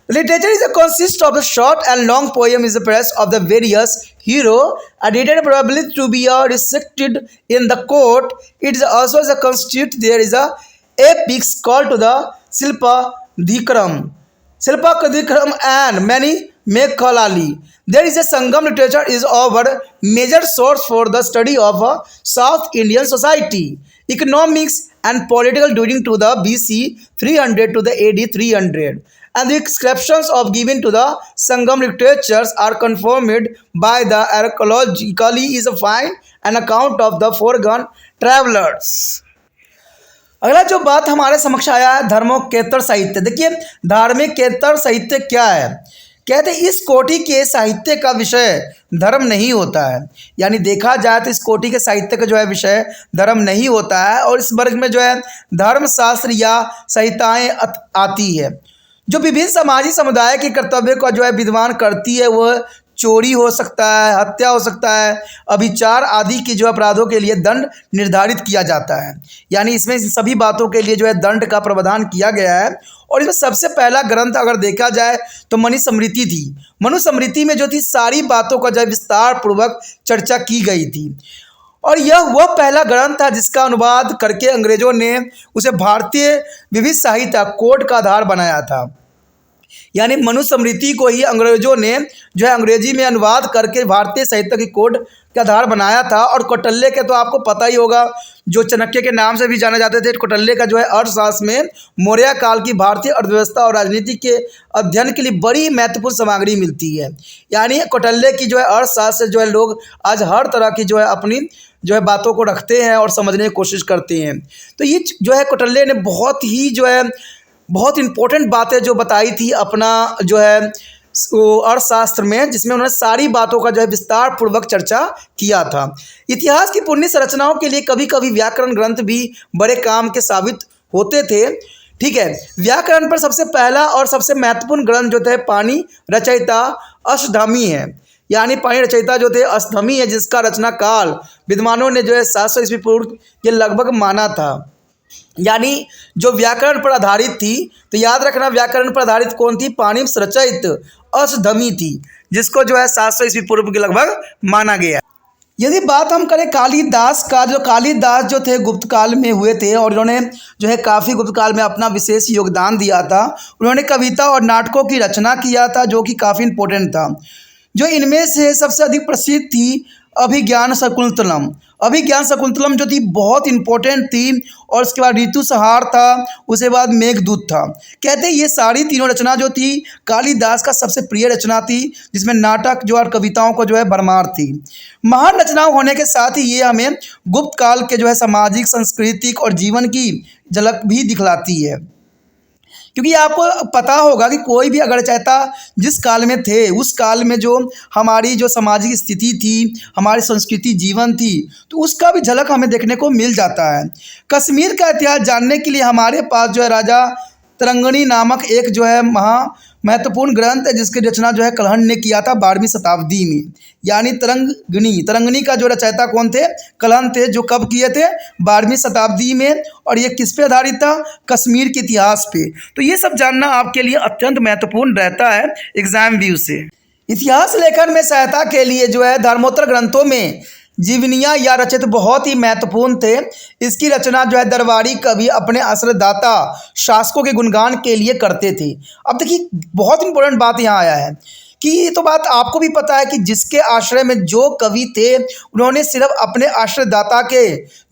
Literature is a consist of the short and long poem is the press of the various hero, edited probably to be recited in the court. It is also as a constitute there is a epics called to the Silpa Dikram and many Mekhalali. There is a Sangam literature is our major source for the study of South Indian society, economics and political during to the BC 300 to the AD 300. And the descriptions of given to the Sangam literatures are confirmed by the archaeologically is a find an account of the foregone travelers. अगला जो बात हमारे समक्ष आया है धर्मोक्तेतर साहित्य। देखिए धार्मिकेतर साहित्य क्या है। कहते इस कोटि के साहित्य का विषय धर्म नहीं होता है, यानी देखा जाए तो इस कोटि के साहित्य का जो है विषय धर्म नहीं होता है, और इस वर्ग में जो है धर्मशास्त्र या संहिताएं आती है जो विभिन्न सामाजिक समुदाय के कर्तव्य का जो है विद्वान करती है। वह चोरी हो सकता है, हत्या हो सकता है, अभिचार आदि के जो अपराधों के लिए दंड निर्धारित किया जाता है, यानी इसमें सभी बातों के लिए जो है दंड का प्रावधान किया गया है। और इसमें सबसे पहला ग्रंथ अगर देखा जाए तो मनुस्मृति थी। मनुस्मृति में जो थी सारी बातों का जो विस्तार पूर्वक चर्चा की गई थी, और यह वह पहला ग्रंथ था जिसका अनुवाद करके अंग्रेजों ने उसे भारतीय विविध साहित्य कोड का आधार बनाया था। यानी मनुस्मृति को ही अंग्रेजों ने जो है अंग्रेजी में अनुवाद करके भारतीय साहित्य की कोड का आधार बनाया था। और कौटिल्य के तो आपको पता ही होगा, जो चाणक्य के नाम से भी जाने जाते थे। कौटिल्य का जो है अर्थशास्त्र में मौर्य काल की भारतीय अर्थव्यवस्था और राजनीति के अध्ययन के लिए बड़ी महत्वपूर्ण सामग्री मिलती है। यानी कौटिल्य की जो है अर्थशास्त्र से जो है लोग आज हर तरह की जो है अपनी जो है बातों को रखते हैं और समझने की कोशिश करते हैं। तो ये जो है कौटिल्य ने बहुत ही जो है बहुत इंपॉर्टेंट बातें जो बताई थी अपना जो है अर्थशास्त्र में, जिसमें उन्होंने सारी बातों का जो है विस्तार पूर्वक चर्चा किया था। इतिहास की पुण्य संरचनाओं के लिए कभी कभी व्याकरण ग्रंथ भी बड़े काम के साबित होते थे। ठीक है, व्याकरण पर सबसे पहला और सबसे महत्वपूर्ण ग्रंथ जो थे पाणि रचयिता अष्टधामी है। यानी पाणि रचयिता जो थे अष्टधामी है, जिसका रचना काल विद्वानों ने जो है 700 ईस्वी पूर्व के लगभग माना था। यानी जो व्याकरण पर आधारित थी, तो याद रखना व्याकरण पर आधारित कौन थी, पाणि रचयित अष्टधामी थी, जिसको जो है 700 ईस्वी पूर्व के लगभग माना गया। यदि बात हम करें कालिदास का, जो कालिदास जो थे गुप्त काल में हुए थे और उन्होंने जो है काफ़ी गुप्त काल में अपना विशेष योगदान दिया था। उन्होंने कविता और नाटकों की रचना किया था जो कि काफ़ी इम्पोर्टेंट था। जो इनमें से सबसे अधिक प्रसिद्ध थी अभिज्ञान शकुंतलम। अभिज्ञान शकुंतलम जो थी बहुत इंपॉर्टेंट थी, और उसके बाद ऋतुसंहार था, उसके बाद मेघदूत था। कहते हैं ये सारी तीनों रचना जो थी कालिदास का सबसे प्रिय रचना थी, जिसमें नाटक जो और कविताओं को जो है भरमार थी। महान रचनाओं होने के साथ ही ये हमें गुप्त काल के जो है सामाजिक सांस्कृतिक और जीवन की झलक भी दिखलाती है। क्योंकि आपको पता होगा कि कोई भी अगर रचयिता जिस काल में थे उस काल में जो हमारी जो सामाजिक स्थिति थी, हमारी संस्कृति जीवन थी, तो उसका भी झलक हमें देखने को मिल जाता है। कश्मीर का इतिहास जानने के लिए हमारे पास जो है राजा तरंगनी नामक एक जो है महत्वपूर्ण ग्रंथ है, जिसकी रचना जो है कलहण ने किया था 12वीं शताब्दी में। यानी तरंगनी का जो रचयिता कौन थे, कलहण थे, जो कब किए थे 12वीं शताब्दी में। और ये किस पे आधारित था, कश्मीर के इतिहास पे। तो ये सब जानना आपके लिए अत्यंत महत्वपूर्ण रहता है एग्जाम व्यू से। इतिहास लेखन में सहायता के लिए जो है धर्मोत्तर ग्रंथों में जीवनियाँ या रचित बहुत ही महत्वपूर्ण थे। इसकी रचना जो है दरबारी कवि अपने आश्रयदाता शासकों के गुणगान के लिए करते थे। अब देखिए बहुत इंपॉर्टेंट बात यहाँ आया है कि ये तो बात आपको भी पता है कि जिसके आश्रय में जो कवि थे उन्होंने सिर्फ अपने आश्रयदाता के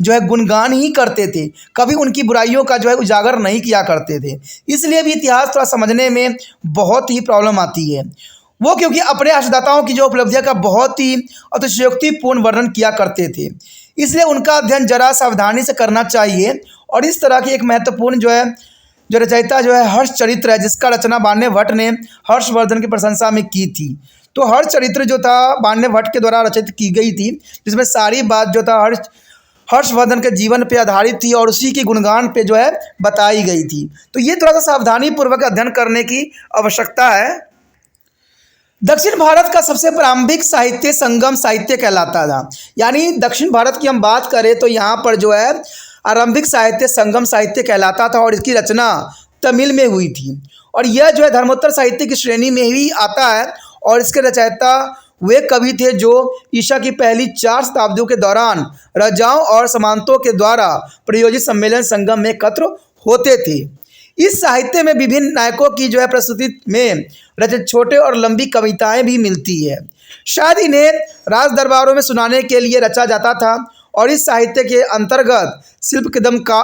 जो है गुणगान ही करते थे, कभी उनकी बुराइयों का जो है उजागर नहीं किया करते थे। इसलिए भी इतिहास थोड़ा समझने में बहुत ही प्रॉब्लम आती है। वो क्योंकि अपने आश्रयदाताओं की जो उपलब्धियों का बहुत ही अतिशयोक्तिपूर्ण वर्णन किया करते थे, इसलिए उनका अध्ययन जरा सावधानी से करना चाहिए। और इस तरह की एक महत्वपूर्ण जो रचयिता जो है हर्षचरित्र है, जिसका रचना बाण्य भट्ट ने हर्षवर्धन की प्रशंसा में की थी। तो हर्षचरित्र जो था बाण्य भट्ट के द्वारा रचित की गई थी, जिसमें सारी बात जो था हर्षवर्धन के जीवन पे आधारित थी और उसी के गुणगान पे जो है बताई गई थी। तो ये थोड़ा सा सावधानी पूर्वक अध्ययन करने की आवश्यकता है। दक्षिण भारत का सबसे प्रारंभिक साहित्य संगम साहित्य कहलाता था। यानी दक्षिण भारत की हम बात करें तो यहाँ पर जो है आरंभिक साहित्य संगम साहित्य कहलाता था और इसकी रचना तमिल में हुई थी। और यह जो है धर्मोत्तर साहित्य की श्रेणी में ही आता है। और इसके रचयिता वे कवि थे जो ईसा की पहली 4 शताब्दियों के दौरान राजाओं और सामंतों के द्वारा प्रायोजित सम्मेलन संगम में एकत्र होते थे। इस साहित्य में विभिन्न नायकों की जो है प्रस्तुति में रचित छोटे और लंबी कविताएं भी मिलती है। शायद इन्हें राज दरबारों में सुनाने के लिए रचा जाता था। और इस साहित्य के अंतर्गत शिल्पकदम का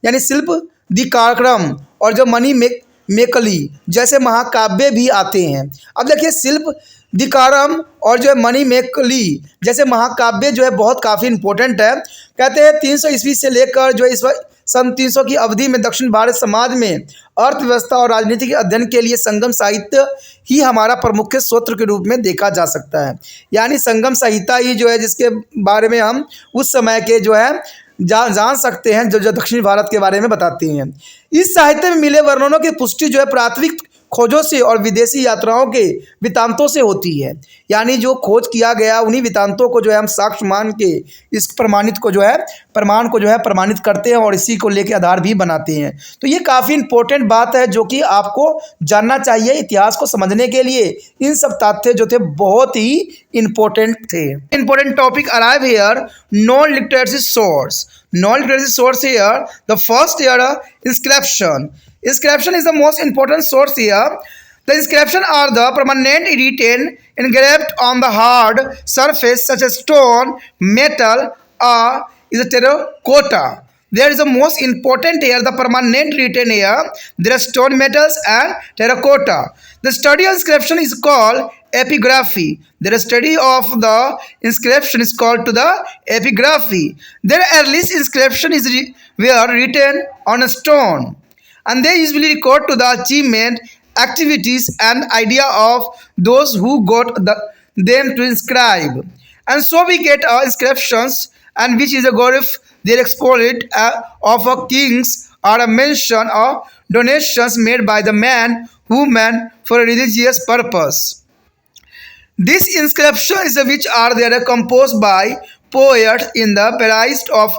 यानी शिल्प दिकारक्रम और जो मेकली जैसे महाकाव्य भी आते हैं। अब देखिए शिल्प दिकारम और जो है मणिमेकली जैसे महाकाव्य जो है बहुत काफ़ी इंपॉर्टेंट है। कहते हैं 300 ईस्वी से लेकर जो इस सन 300 की अवधि में दक्षिण भारत समाज में अर्थव्यवस्था और राजनीति के अध्ययन के लिए संगम साहित्य ही हमारा प्रमुख स्रोत के रूप में देखा जा सकता है। यानी संगम संहिता ही जो है जिसके बारे में हम उस समय के जो है जान सकते हैं, जो दक्षिण भारत के बारे में बताते हैं। इस साहित्य में मिले वर्णनों की पुष्टि जो है प्राथमिक खोजों से और विदेशी यात्राओं के वृत्तांतों से होती है। यानी जो खोज किया गया उन्हीं वृत्तांतों को जो है हम साक्ष्य मान के इस प्रमाण को जो है प्रमाणित करते हैं और इसी को लेकर आधार भी बनाते हैं। तो ये काफ़ी इंपॉर्टेंट बात है जो कि आपको जानना चाहिए। इतिहास को समझने के लिए इन सब तथ्य जो थे बहुत ही इंपॉर्टेंट थे। Important topic arrive here, non literacy source. Non literacy source here, the first here inscription. Inscription is the most important source here. The inscription are the permanent written engraved on the hard surface such as stone, metal, or is a terracotta. There is the most important here, the permanent written here. There are stone, metals, and terracotta. The study of inscription is called epigraphy. The study of the inscription is called to the epigraphy. Their earliest inscription were written on a stone, and they usually record to the achievement, activities, and idea of those who got them to inscribe. And so we get inscriptions, and which is a gorif their exploit of a kings or a mention of donations made by the woman for a religious purpose. These inscriptions which are there composed by poets in the period of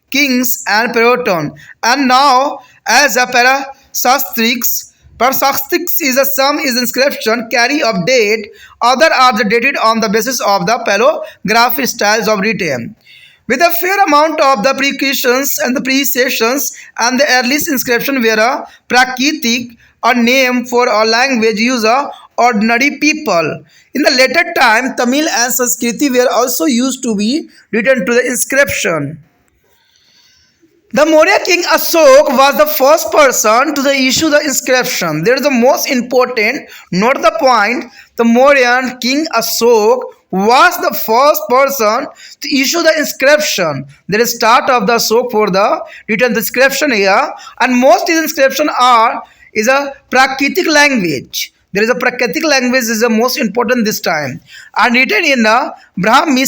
kings and Platon, and now as a parasastrics is a some is inscription carry of date, other are the dated on the basis of the paleographic styles of written, with a fair amount of the precautions and the precisions, and the earliest inscription were a prakritik, a name for a language user ordinary people. In the later time, Tamil and Sanskriti were also used to be written to the inscription. The Maurya king Ashok was the first person to issue the inscription. There is the most important, note the point, the Mauryan king Ashok was the first person to issue the inscription. There is start of the Ashok for the written inscription here, and most of the inscription is a Prakritic language. There is a Prakritic language is the most important this time, and written in the Brahmi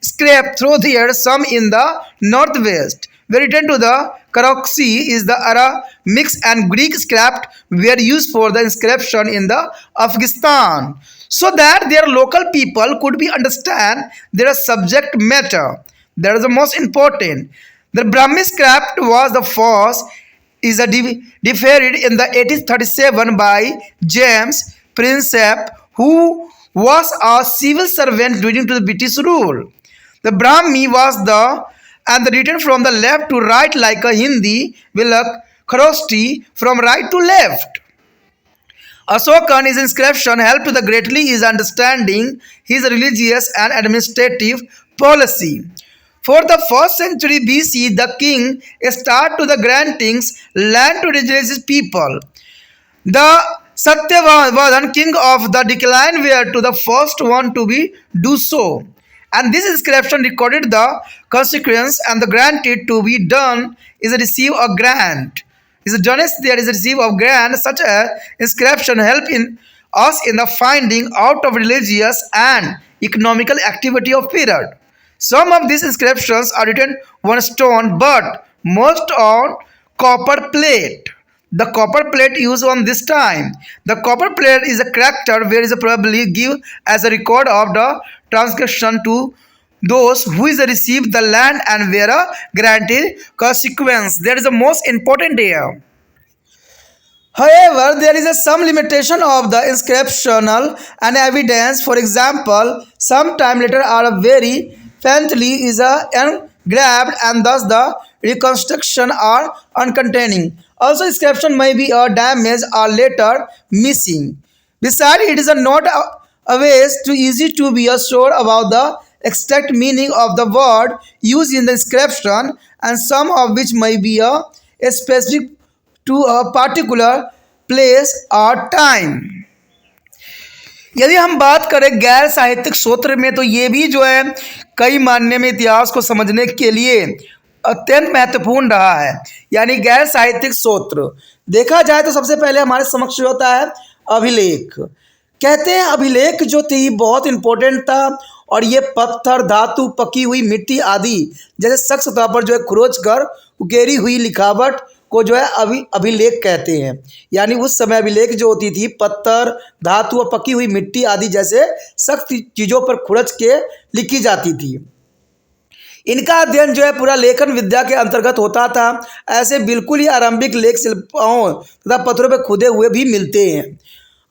script through there some in the northwest. Were written to the Karaksi is the Aramaic and Greek script were used for the inscription in the Afghanistan, so that their local people could be understand their subject matter. That is the most important. The Brahmi script was the first is a deferred in the 1837 by James Prinsep, who was a civil servant during to the British rule. The Brahmi was the and the written from the left to right like a Hindi will a Kharoshti from right to left. Ashokan, his inscription helped the greatly his understanding his religious and administrative policy. For the first century BC, the king started to the granting land to religious people. The Satyavadhan king of the decline were to the first one to be do so. And this inscription recorded the consequence and the granted to be done is a receive a grant. Is a done is there is a receive of grant. Such a inscription help in us in the finding out of religious and economical activity of period. Some of these inscriptions are written on stone, but most on copper plate. The copper plate used on this time. The copper plate is a character where is probably give as a record of the transgression to those who is received the land and were a granted consequence. That is the most important here. However, there is some limitation of the inscriptional and evidence. For example, some time later are very faintly is engraved and thus the reconstruction are uncontaining. Also, inscription may be damaged or later missing. Besides, it is not always too easy to be sure about the exact meaning of the word used in the inscription, and some of which may be a specific to a particular place or time. यदि हम बात करें गैर साहित्यिक सूत्र में तो ये भी जो है कई मायने में इतिहास को समझने के लिए अत्यंत महत्वपूर्ण रहा है। यानी गैर साहित्यिक सूत्र देखा जाए तो सबसे पहले हमारे समक्ष होता है अभिलेख। कहते हैं अभिलेख जो थी बहुत इंपॉर्टेंट था और ये पत्थर, धातु, पकी हुई मिट्टी आदि जैसे सख्त सतह पर जो है खरोच कर उकेरी हुई लिखावट को जो है अभिलेख कहते हैं। यानी उस समय अभिलेख जो होती थी पत्थर, धातु और पकी हुई मिट्टी आदि जैसे सख्त चीज़ों पर खुरच के लिखी जाती थी। इनका अध्ययन जो है पूरा लेखन विद्या के अंतर्गत होता था। ऐसे बिल्कुल ही आरंभिक लेख शिल्पों तथा पत्थरों पर खुदे हुए भी मिलते हैं।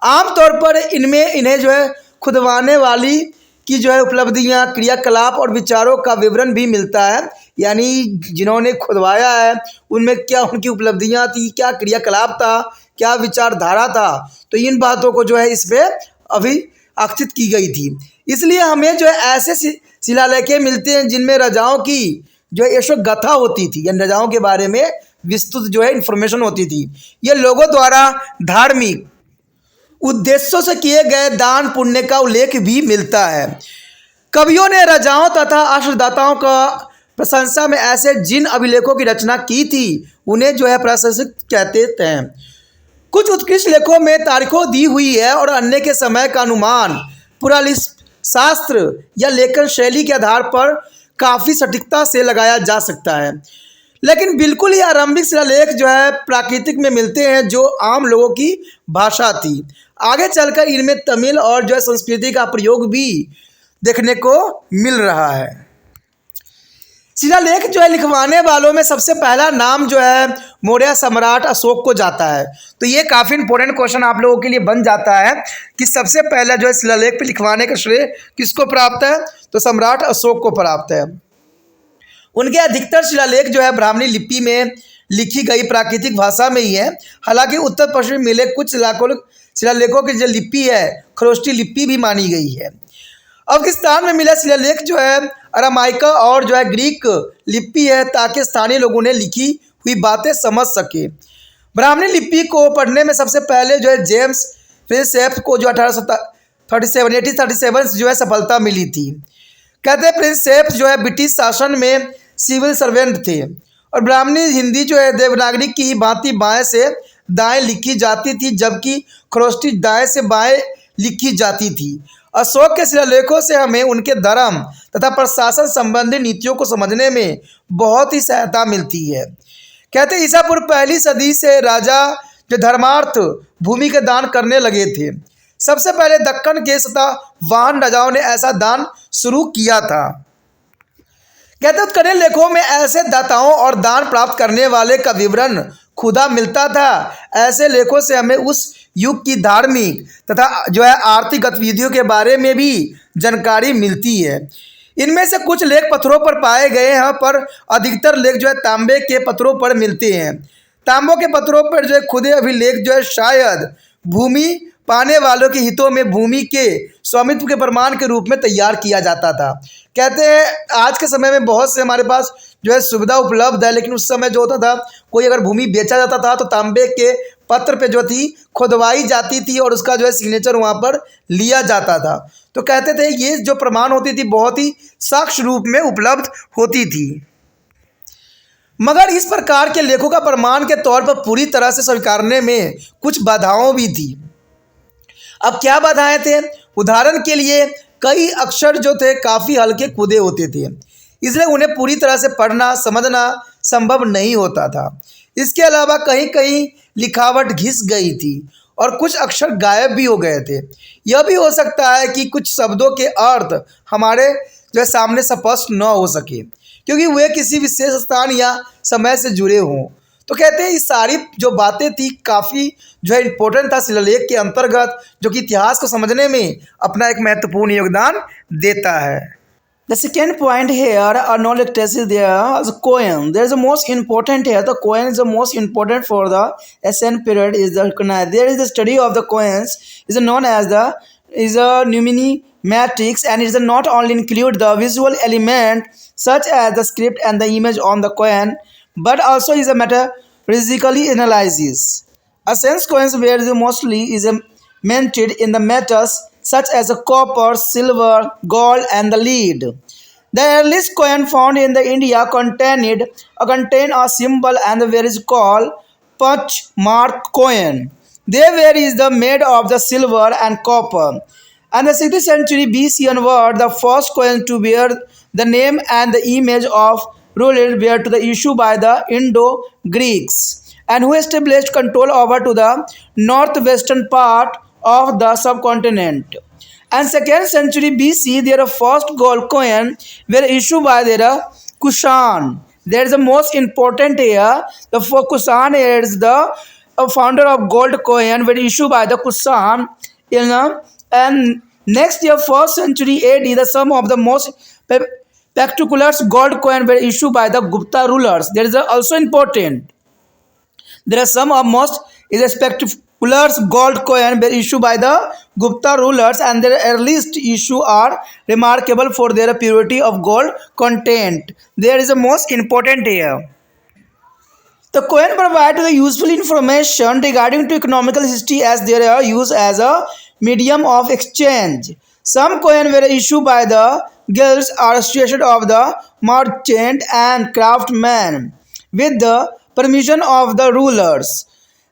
आमतौर पर इन्हें जो है खुदवाने वाली की जो है उपलब्धियां, क्रियाकलाप और विचारों का विवरण भी मिलता है। यानी जिन्होंने खुदवाया है उनमें क्या उनकी उपलब्धियां थी, क्या क्रियाकलाप था, क्या विचारधारा था, तो इन बातों को जो है इस पर अभी आकर्षित की गई थी। इसलिए हमें जो है ऐसे शिलालेखें मिलते हैं जिनमें राजाओं की जो है यशोगाथा होती थी, यानी राजाओं के बारे में विस्तृत जो है इंफॉर्मेशन होती थी। ये लोगों द्वारा धार्मिक उद्देश्यों से किए गए दान पुण्य का उल्लेख भी मिलता है। कवियों ने राजाओं तथा आश्रयदाताओं का प्रशंसा में ऐसे जिन अभिलेखों की रचना की थी उन्हें जो है प्रशंसित कहते थे। कुछ उत्कृष्ट लेखों में तारीखों दी हुई है और अन्य के समय का अनुमान पुरालिस्ट शास्त्र या लेखन शैली के आधार पर काफ़ी सटीकता से लगाया जा सकता है। लेकिन बिल्कुल ही आरंभिक शिलालेख जो है प्राकृतिक में मिलते हैं जो आम लोगों की भाषा थी। आगे चलकर इनमें तमिल और जो है संस्कृति का प्रयोग भी देखने को मिल रहा है। शिलालेख जो है लिखवाने वालों में सबसे पहला नाम जो है मौर्य सम्राट अशोक को जाता है। तो ये काफ़ी इंपॉर्टेंट क्वेश्चन आप लोगों के लिए बन जाता है कि सबसे पहला जो है शिलालेख पे लिखवाने का श्रेय किसको प्राप्त है, तो सम्राट अशोक को प्राप्त है। उनके अधिकतर शिलालेख जो है ब्राह्मणी लिपि में लिखी गई प्राकृतिक भाषा में ही है। हालांकि उत्तर पश्चिम मिले कुछ शिलालेखों की जो लिपि है खरोष्टी लिपि भी मानी गई है। अफगानिस्तान में मिला शिलालेख जो है अरामाइका और जो है ग्रीक लिपि है ताकि स्थानीय लोगों ने लिखी हुई बातें समझ सके। ब्राह्मणी लिपि को पढ़ने में सबसे पहले जो है जेम्स प्रिंसेप को जो 1837 जो है सफलता मिली थी। कहते हैं प्रिंसेप जो है ब्रिटिश शासन में सिविल सर्वेंट थे और ब्राह्मणी हिंदी जो है देवनागरी की ही भांति बाएं से दाएं लिखी जाती थी जबकि खरोष्टी दाएं से बाएं लिखी जाती थी। अशोक के शिलालेखों से हमें उनके धर्म तथा प्रशासन संबंधी नीतियों को समझने में बहुत ही सहायता मिलती है। कहते हैं ईसा पूर्व पहली सदी से राजा जो धर्मार्थ भूमि के दान करने लगे थे। सबसे पहले दक्कन के वाहन राजाओं ने ऐसा दान शुरू किया था। कहते उत्कर्णीय लेखों में ऐसे दाताओं और दान प्राप्त करने वाले का विवरण खुदा मिलता था। ऐसे लेखों से हमें उस युग की धार्मिक तथा जो है आर्थिक गतिविधियों के बारे में भी जानकारी मिलती है। इनमें से कुछ लेख पत्थरों पर पाए गए हैं, पर अधिकतर लेख जो है तांबे के पत्थरों पर मिलते हैं। तांबों के पत्थरों पर जो है खुदे अभिलेख जो है शायद भूमि पाने वालों के हितों में भूमि के स्वामित्व के प्रमाण के रूप में तैयार किया जाता था। कहते हैं आज के समय में बहुत से हमारे पास जो है सुविधा उपलब्ध है, लेकिन उस समय जो होता था, कोई अगर भूमि बेचा जाता था तो तांबे के पत्र पे जो थी खुदवाई जाती थी और उसका जो है सिग्नेचर वहाँ पर लिया जाता था। तो कहते थे ये जो प्रमाण होती थी बहुत ही साक्ष्य रूप में उपलब्ध होती थी। मगर इस प्रकार के लेखों का प्रमाण के तौर पर पूरी तरह से स्वीकारने में कुछ बाधाओं भी थी। अब क्या बाधाएं थे? उदाहरण के लिए कई अक्षर जो थे काफ़ी हल्के खुदे होते थे, इसलिए उन्हें पूरी तरह से पढ़ना समझना संभव नहीं होता था। इसके अलावा कहीं कहीं लिखावट घिस गई थी और कुछ अक्षर गायब भी हो गए थे। यह भी हो सकता है कि कुछ शब्दों के अर्थ हमारे जो है सामने स्पष्ट न हो सके, क्योंकि वे किसी विशेष स्थान या समय से जुड़े हों। तो कहते हैं ये सारी जो बातें थी काफ़ी जो है इम्पोर्टेंट था शिलालेख के अंतर्गत, जो कि इतिहास को समझने में अपना एक महत्वपूर्ण योगदान देता है। The second point here are knowledge tests is there as a coin. There is the most important here. The coin is the most important for the ancient period is the recognized. There is the study of the coins is known as the is a numismatics, and it does not only include the visual element such as the script and the image on the coin, but also is a metaphysically analysis. Ancient coins were mostly is minted in the metals such as the copper, silver, gold, and the lead. The earliest coin found in the India contained a symbol and were is called Punchmark coin. They were is the made of the silver and copper. And the 6th century BC onward, the first coin to bear the name and the image of ruler were to the issue by the Indo-Greeks, and who established control over to the northwestern part of the subcontinent. And 2nd century BC, their first gold coin were issued by their Kushan. That is the most important here. The Kushan is the founder of gold coin were issued by the Kushan. And next year, 1st century AD, the some of the most spectacular gold coin were issued by the Gupta rulers. That is also important. There are some of most spectacular gold coin were issued by the Gupta rulers, and their earliest issue are remarkable for their purity of gold content. There is the most important here. The coin provide the useful information regarding to economical history as they are used as a medium of exchange. Some coins were issued by the guilds or association of the merchant and craftsmen with the permission of the rulers.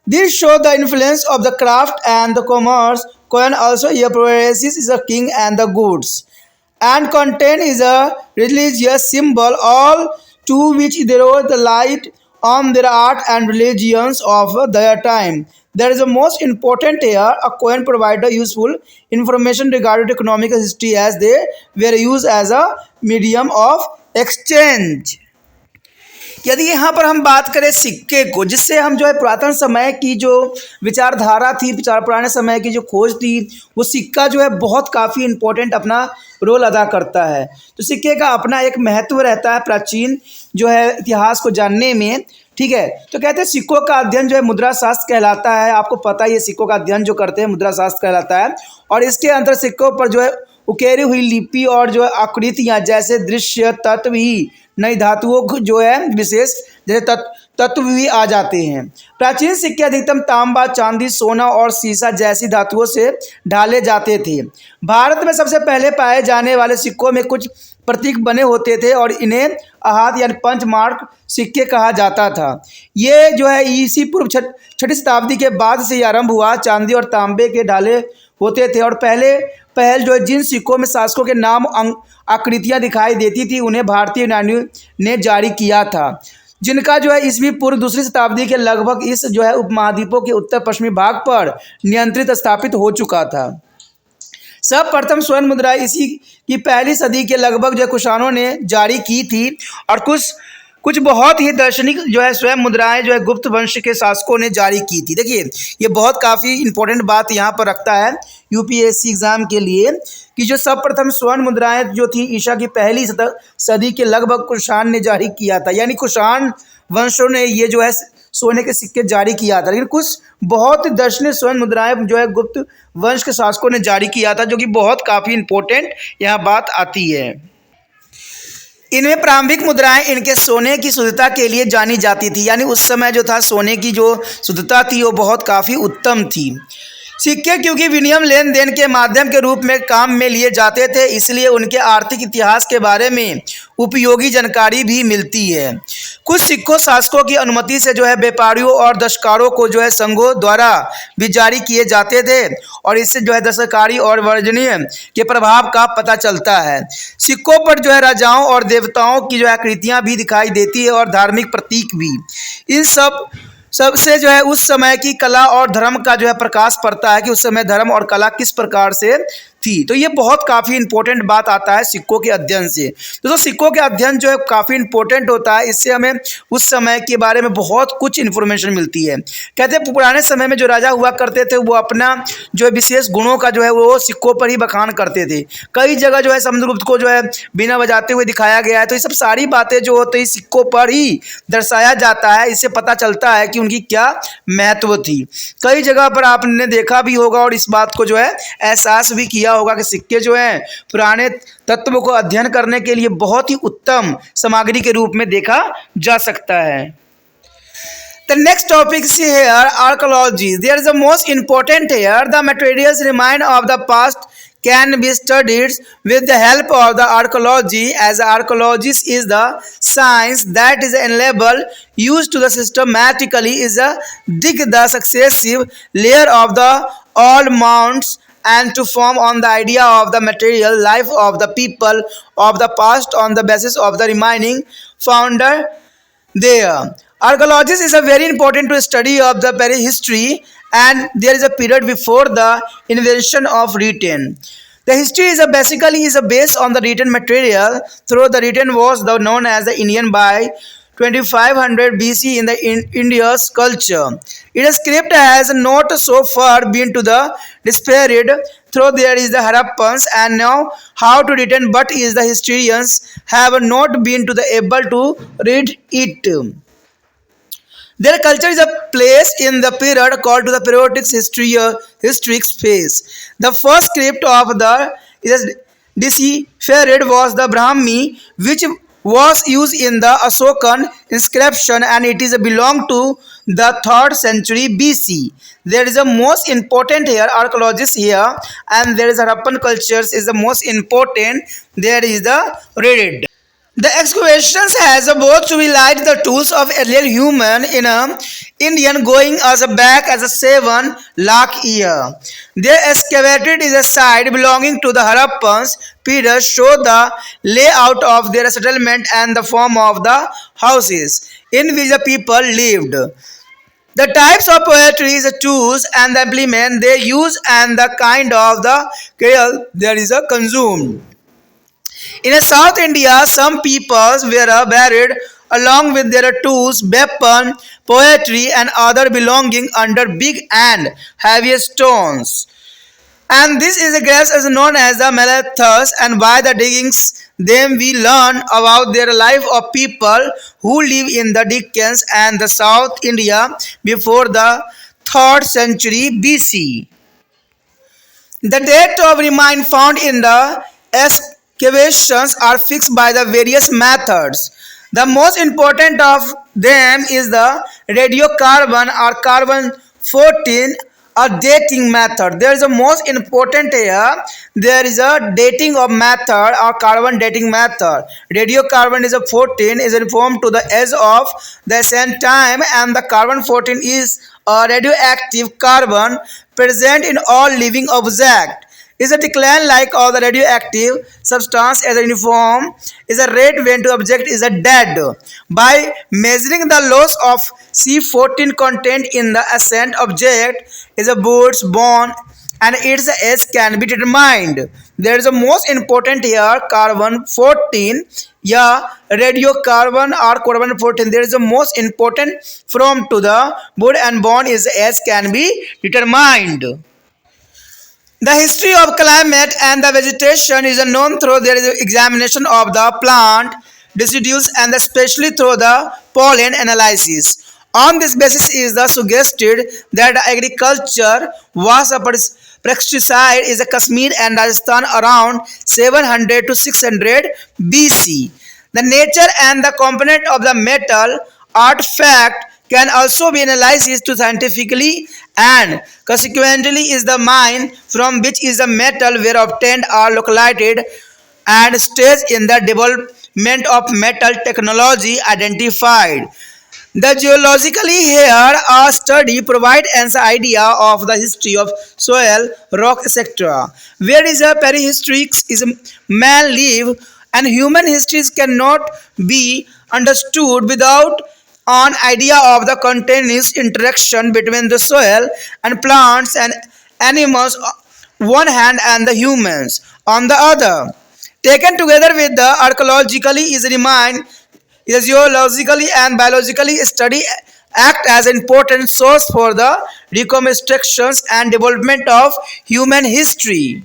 This shows the influence of the craft and the commerce. Coin also appropriates is a king and the goods, and content is a religious symbol, all to which they wrote the light on their art and religions of their time. There is the most important here. A coin provides useful information regarding economic history as they were used as a medium of exchange. यदि यहाँ पर हम बात करें सिक्के को, जिससे हम जो है पुरातन समय की जो विचारधारा थी, पुराने समय की जो खोज थी, वो सिक्का जो है बहुत काफ़ी इम्पोर्टेंट अपना रोल अदा करता है। तो सिक्के का अपना एक महत्व रहता है प्राचीन जो है इतिहास को जानने में। ठीक है, तो कहते हैं सिक्कों का अध्ययन जो है मुद्रा शास्त्र कहलाता है। आपको पता ही है सिक्कों का अध्ययन जो करते हैं मुद्रा शास्त्र कहलाता है, और इसके अंदर सिक्कों पर जो है उकेरी हुई लिपि और जो है आकृतियाँ जैसे दृश्य तत्व ही नई धातुओं जो है विशेष जैसे तत्व भी आ जाते हैं। प्राचीन सिक्के अधिकतम तांबा, चांदी, सोना और सीसा जैसी धातुओं से ढाले जाते थे। भारत में सबसे पहले पाए जाने वाले सिक्कों में कुछ प्रतीक बने होते थे और इन्हें आहात यानी पंचमार्क सिक्के कहा जाता था। ये जो है ईसी पूर्व 6ठी शताब्दी के बाद से आरंभ हुआ। चांदी और तांबे के ढाले होते थे और पहल जो है जिन सिक्कों में शासकों के नाम आकृतियाँ दिखाई देती थी उन्हें भारतीय यूनानियों ने जारी किया था, जिनका जो है ईस्वी पूर्व 2री शताब्दी के लगभग इस जो है उपमहाद्वीपों के उत्तर पश्चिमी भाग पर नियंत्रित स्थापित हो चुका था। सर्वप्रथम स्वर्ण मुद्राएं इसी की पहली सदी के लगभग जो कुषाणों ने जारी की थी और कुछ कुछ बहुत ही दार्शनिक जो है स्वयं मुद्राएं जो है गुप्त वंश के शासकों ने जारी की थी। देखिए ये बहुत काफ़ी इंपॉर्टेंट बात यहाँ पर रखता है यूपीएससी एग्जाम के लिए कि जो सर्वप्रथम स्वर्ण मुद्राएं जो थी ईसा की पहली सदी के लगभग कुषाण ने जारी किया था, यानी कुषाण वंशों ने ये जो है सोने के सिक्के जारी किया था। लेकिन कुछ बहुत ही दर्शनीय स्वर्ण मुद्राएं जो है गुप्त वंश के शासकों ने जारी किया था, जो कि बहुत काफ़ी इंपॉर्टेंट यहाँ बात आती है। इनमें प्रारंभिक मुद्राएं इनके सोने की शुद्धता के लिए जानी जाती थी, यानी उस समय जो था सोने की जो शुद्धता थी वो बहुत काफ़ी उत्तम थी। सिक्के क्योंकि विनिमय लेन देन के माध्यम के रूप में काम में लिए जाते थे, इसलिए उनके आर्थिक इतिहास के बारे में उपयोगी जानकारी भी मिलती है। कुछ सिक्कों शासकों की अनुमति से जो है व्यापारियों और दस्तकारों को जो है संघों द्वारा भी जारी किए जाते थे, और इससे जो है दस्तकारी और वर्जनीय के प्रभाव का पता चलता है। सिक्कों पर जो है राजाओं और देवताओं की जो है आकृतियाँ भी दिखाई देती है और धार्मिक प्रतीक भी। इन सबसे जो है उस समय की कला और धर्म का जो है प्रकाश पड़ता है कि उस समय धर्म और कला किस प्रकार से थी। तो ये बहुत काफ़ी इंपॉर्टेंट बात आता है सिक्कों के अध्ययन से। दोस्तों सिक्कों के अध्ययन जो है काफ़ी इंपॉर्टेंट होता है, इससे हमें उस समय के बारे में बहुत कुछ इन्फॉर्मेशन मिलती है। कहते हैं पुराने समय में जो राजा हुआ करते थे वो अपना जो है विशेष गुणों का जो है वो सिक्कों पर ही बखान करते थे। कई जगह जो है समुद्रगुप्त को जो है बिना बजाते हुए दिखाया गया है। तो ये सब सारी बातें जो होती है सिक्कों पर ही दर्शाया जाता है, इससे पता चलता है कि उनकी क्या महत्व थी। कई जगह पर आपने देखा भी होगा और इस बात को जो है एहसास भी किया होगा कि सिक्के जो हैं पुराने तत्वों को अध्ययन करने के लिए बहुत ही उत्तम सामग्री के रूप में देखा जा सकता है। The next topic is here archaeology. There is the most important here. The materials remain of the past can be studied with the help of the archaeology, as archaeology is the science that is enable used to the systematically is a dig the successive layer of the old mounds and to form on the idea of the material life of the people of the past on the basis of the remaining founder there. Archaeology is a very important to study of the history, and there is a period before the invention of written. The history is basically based on the written material. Through the written was known as the Indian by 2500 BC in the India's culture. Its script has not so far been to the disappeared. Through there is the Harappans and now how to written, but is the historians have not been to the able to read it. Their culture is a place in the period called to the periodic historic phase. The first script of the deciphered was the Brahmi, which was used in the Ashokan inscription, and it is belong to the 3rd century BC. There is a most important here archaeologists here, and there is Harappan cultures is the most important. There is the Reddit. The excavations has both to be like the tools of earlier human in Indian going as back as a 7 lakh year. They excavated is a site belonging to the Harappans period, show the layout of their settlement and the form of the houses in which the people lived. The types of poetry is the tools and the implement they use and the kind of the care there is a consumed. In South India, some peoples were buried along with their tools, weapon, poetry, and other belonging under big and heavy stones. And this is a grass is known as the Malathas, and by the diggings, them we learn about their life of people who live in the Deccans and the South India before the 3rd century BC. The date of remain found in the excavations are fixed by the various methods. The most important of them is the radiocarbon or carbon 14 a dating method. There is a most important here. There is a dating of method or carbon dating method. Radiocarbon is a 14 is informed to the edge of the same time, and the carbon 14 is a radioactive carbon present in all living objects. Is a decline like all the radioactive substance as a uniform is a rate when to object is a dead. By measuring the loss of C14 content in the ascent object is a board's bone and its age can be determined. there is a most important here carbon 14, yeah, radiocarbon or carbon 14. There is a most important from to the wood and bond is as can be determined. The history of climate and the vegetation is known through their examination of the plant residues and especially through the pollen analysis. On this basis is the suggested that agriculture was a pesticide is a Kashmir and Rajasthan around 700 to 600 BC. The nature and the component of the metal artifact can also be analyzed to scientifically and consequently is the mine from which is the metal were obtained are located and stage in the development of metal technology identified. The geologically here a study provides an idea of the history of soil, rock, etc. Where is a perihistory is man live and human histories cannot be understood without an idea of the continuous interaction between the soil and plants and animals on one hand and the humans on the other. Taken together with the archaeologically is remind is geologically and biologically study act as an important source for the reconstructions and development of human history.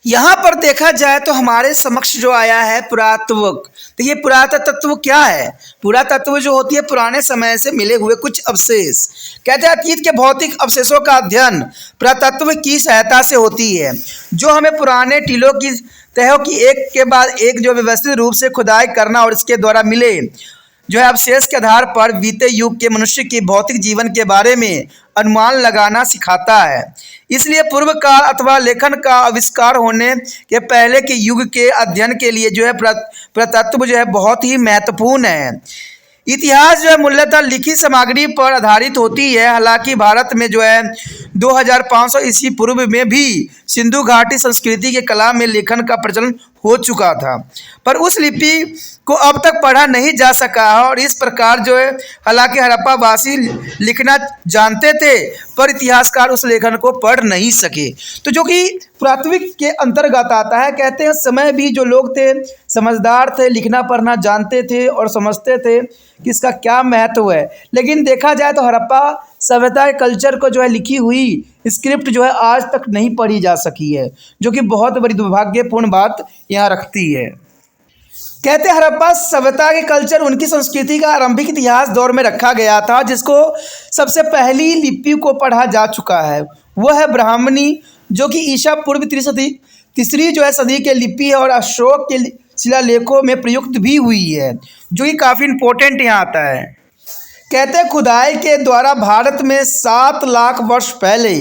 यहाँ पर देखा जाए तो हमारे समक्ष जो आया है पुरातत्व। देखिए पुरातत्व क्या है? पुरातत्व जो होती है पुराने समय से मिले हुए कुछ अवशेष। कहते हैं अतीत के भौतिक अवशेषों का अध्ययन पुरातत्व की सहायता से होती है जो हमें पुराने टीलों की तहों की एक के बाद एक जो व्यवस्थित रूप से खुदाई करना और इसके द्वारा मिले जो है अवशेष के आधार पर बीते युग के मनुष्य के भौतिक जीवन के बारे में अनुमान लगाना सिखाता है। इसलिए पूर्व काल अथवा लेखन का आविष्कार होने के पहले के युग के अध्ययन के लिए जो है पुरातत्व जो है बहुत ही महत्वपूर्ण है। इतिहास जो है मूलतः लिखित सामग्री पर आधारित होती है। हालांकि भारत में जो है 2500 ईस्वी पूर्व में भी सिंधु घाटी संस्कृति के कला में लेखन का प्रचलन हो चुका था, पर उस लिपि को अब तक पढ़ा नहीं जा सका है और इस प्रकार जो है हालांकि हड़प्पा वासी लिखना जानते थे पर इतिहासकार उस लेखन को पढ़ नहीं सके। तो जो कि पुरातत्विक के अंतर्गत आता है। कहते हैं समय भी जो लोग थे समझदार थे, लिखना पढ़ना जानते थे और समझते थे कि इसका क्या महत्व है। लेकिन देखा जाए तो हड़प्पा सभ्यता के कल्चर को जो है लिखी हुई स्क्रिप्ट जो है आज तक नहीं पढ़ी जा सकी है, जो कि बहुत बड़ी दुर्भाग्यपूर्ण बात यहाँ रखती है। कहते हैं हड़प्पा सभ्यता के कल्चर उनकी संस्कृति का आरंभिक इतिहास दौर में रखा गया था जिसको सबसे पहली लिपि को पढ़ा जा चुका है वह है ब्राह्मणी, जो कि ईसा पूर्व तीसरी जो है सदी के लिपि है और अशोक के शिलालेखों में प्रयुक्त भी हुई है, जो कि काफ़ी इम्पोर्टेंट यहाँ आता है। कहते हैं खुदाई के द्वारा भारत में 7 लाख वर्ष पहले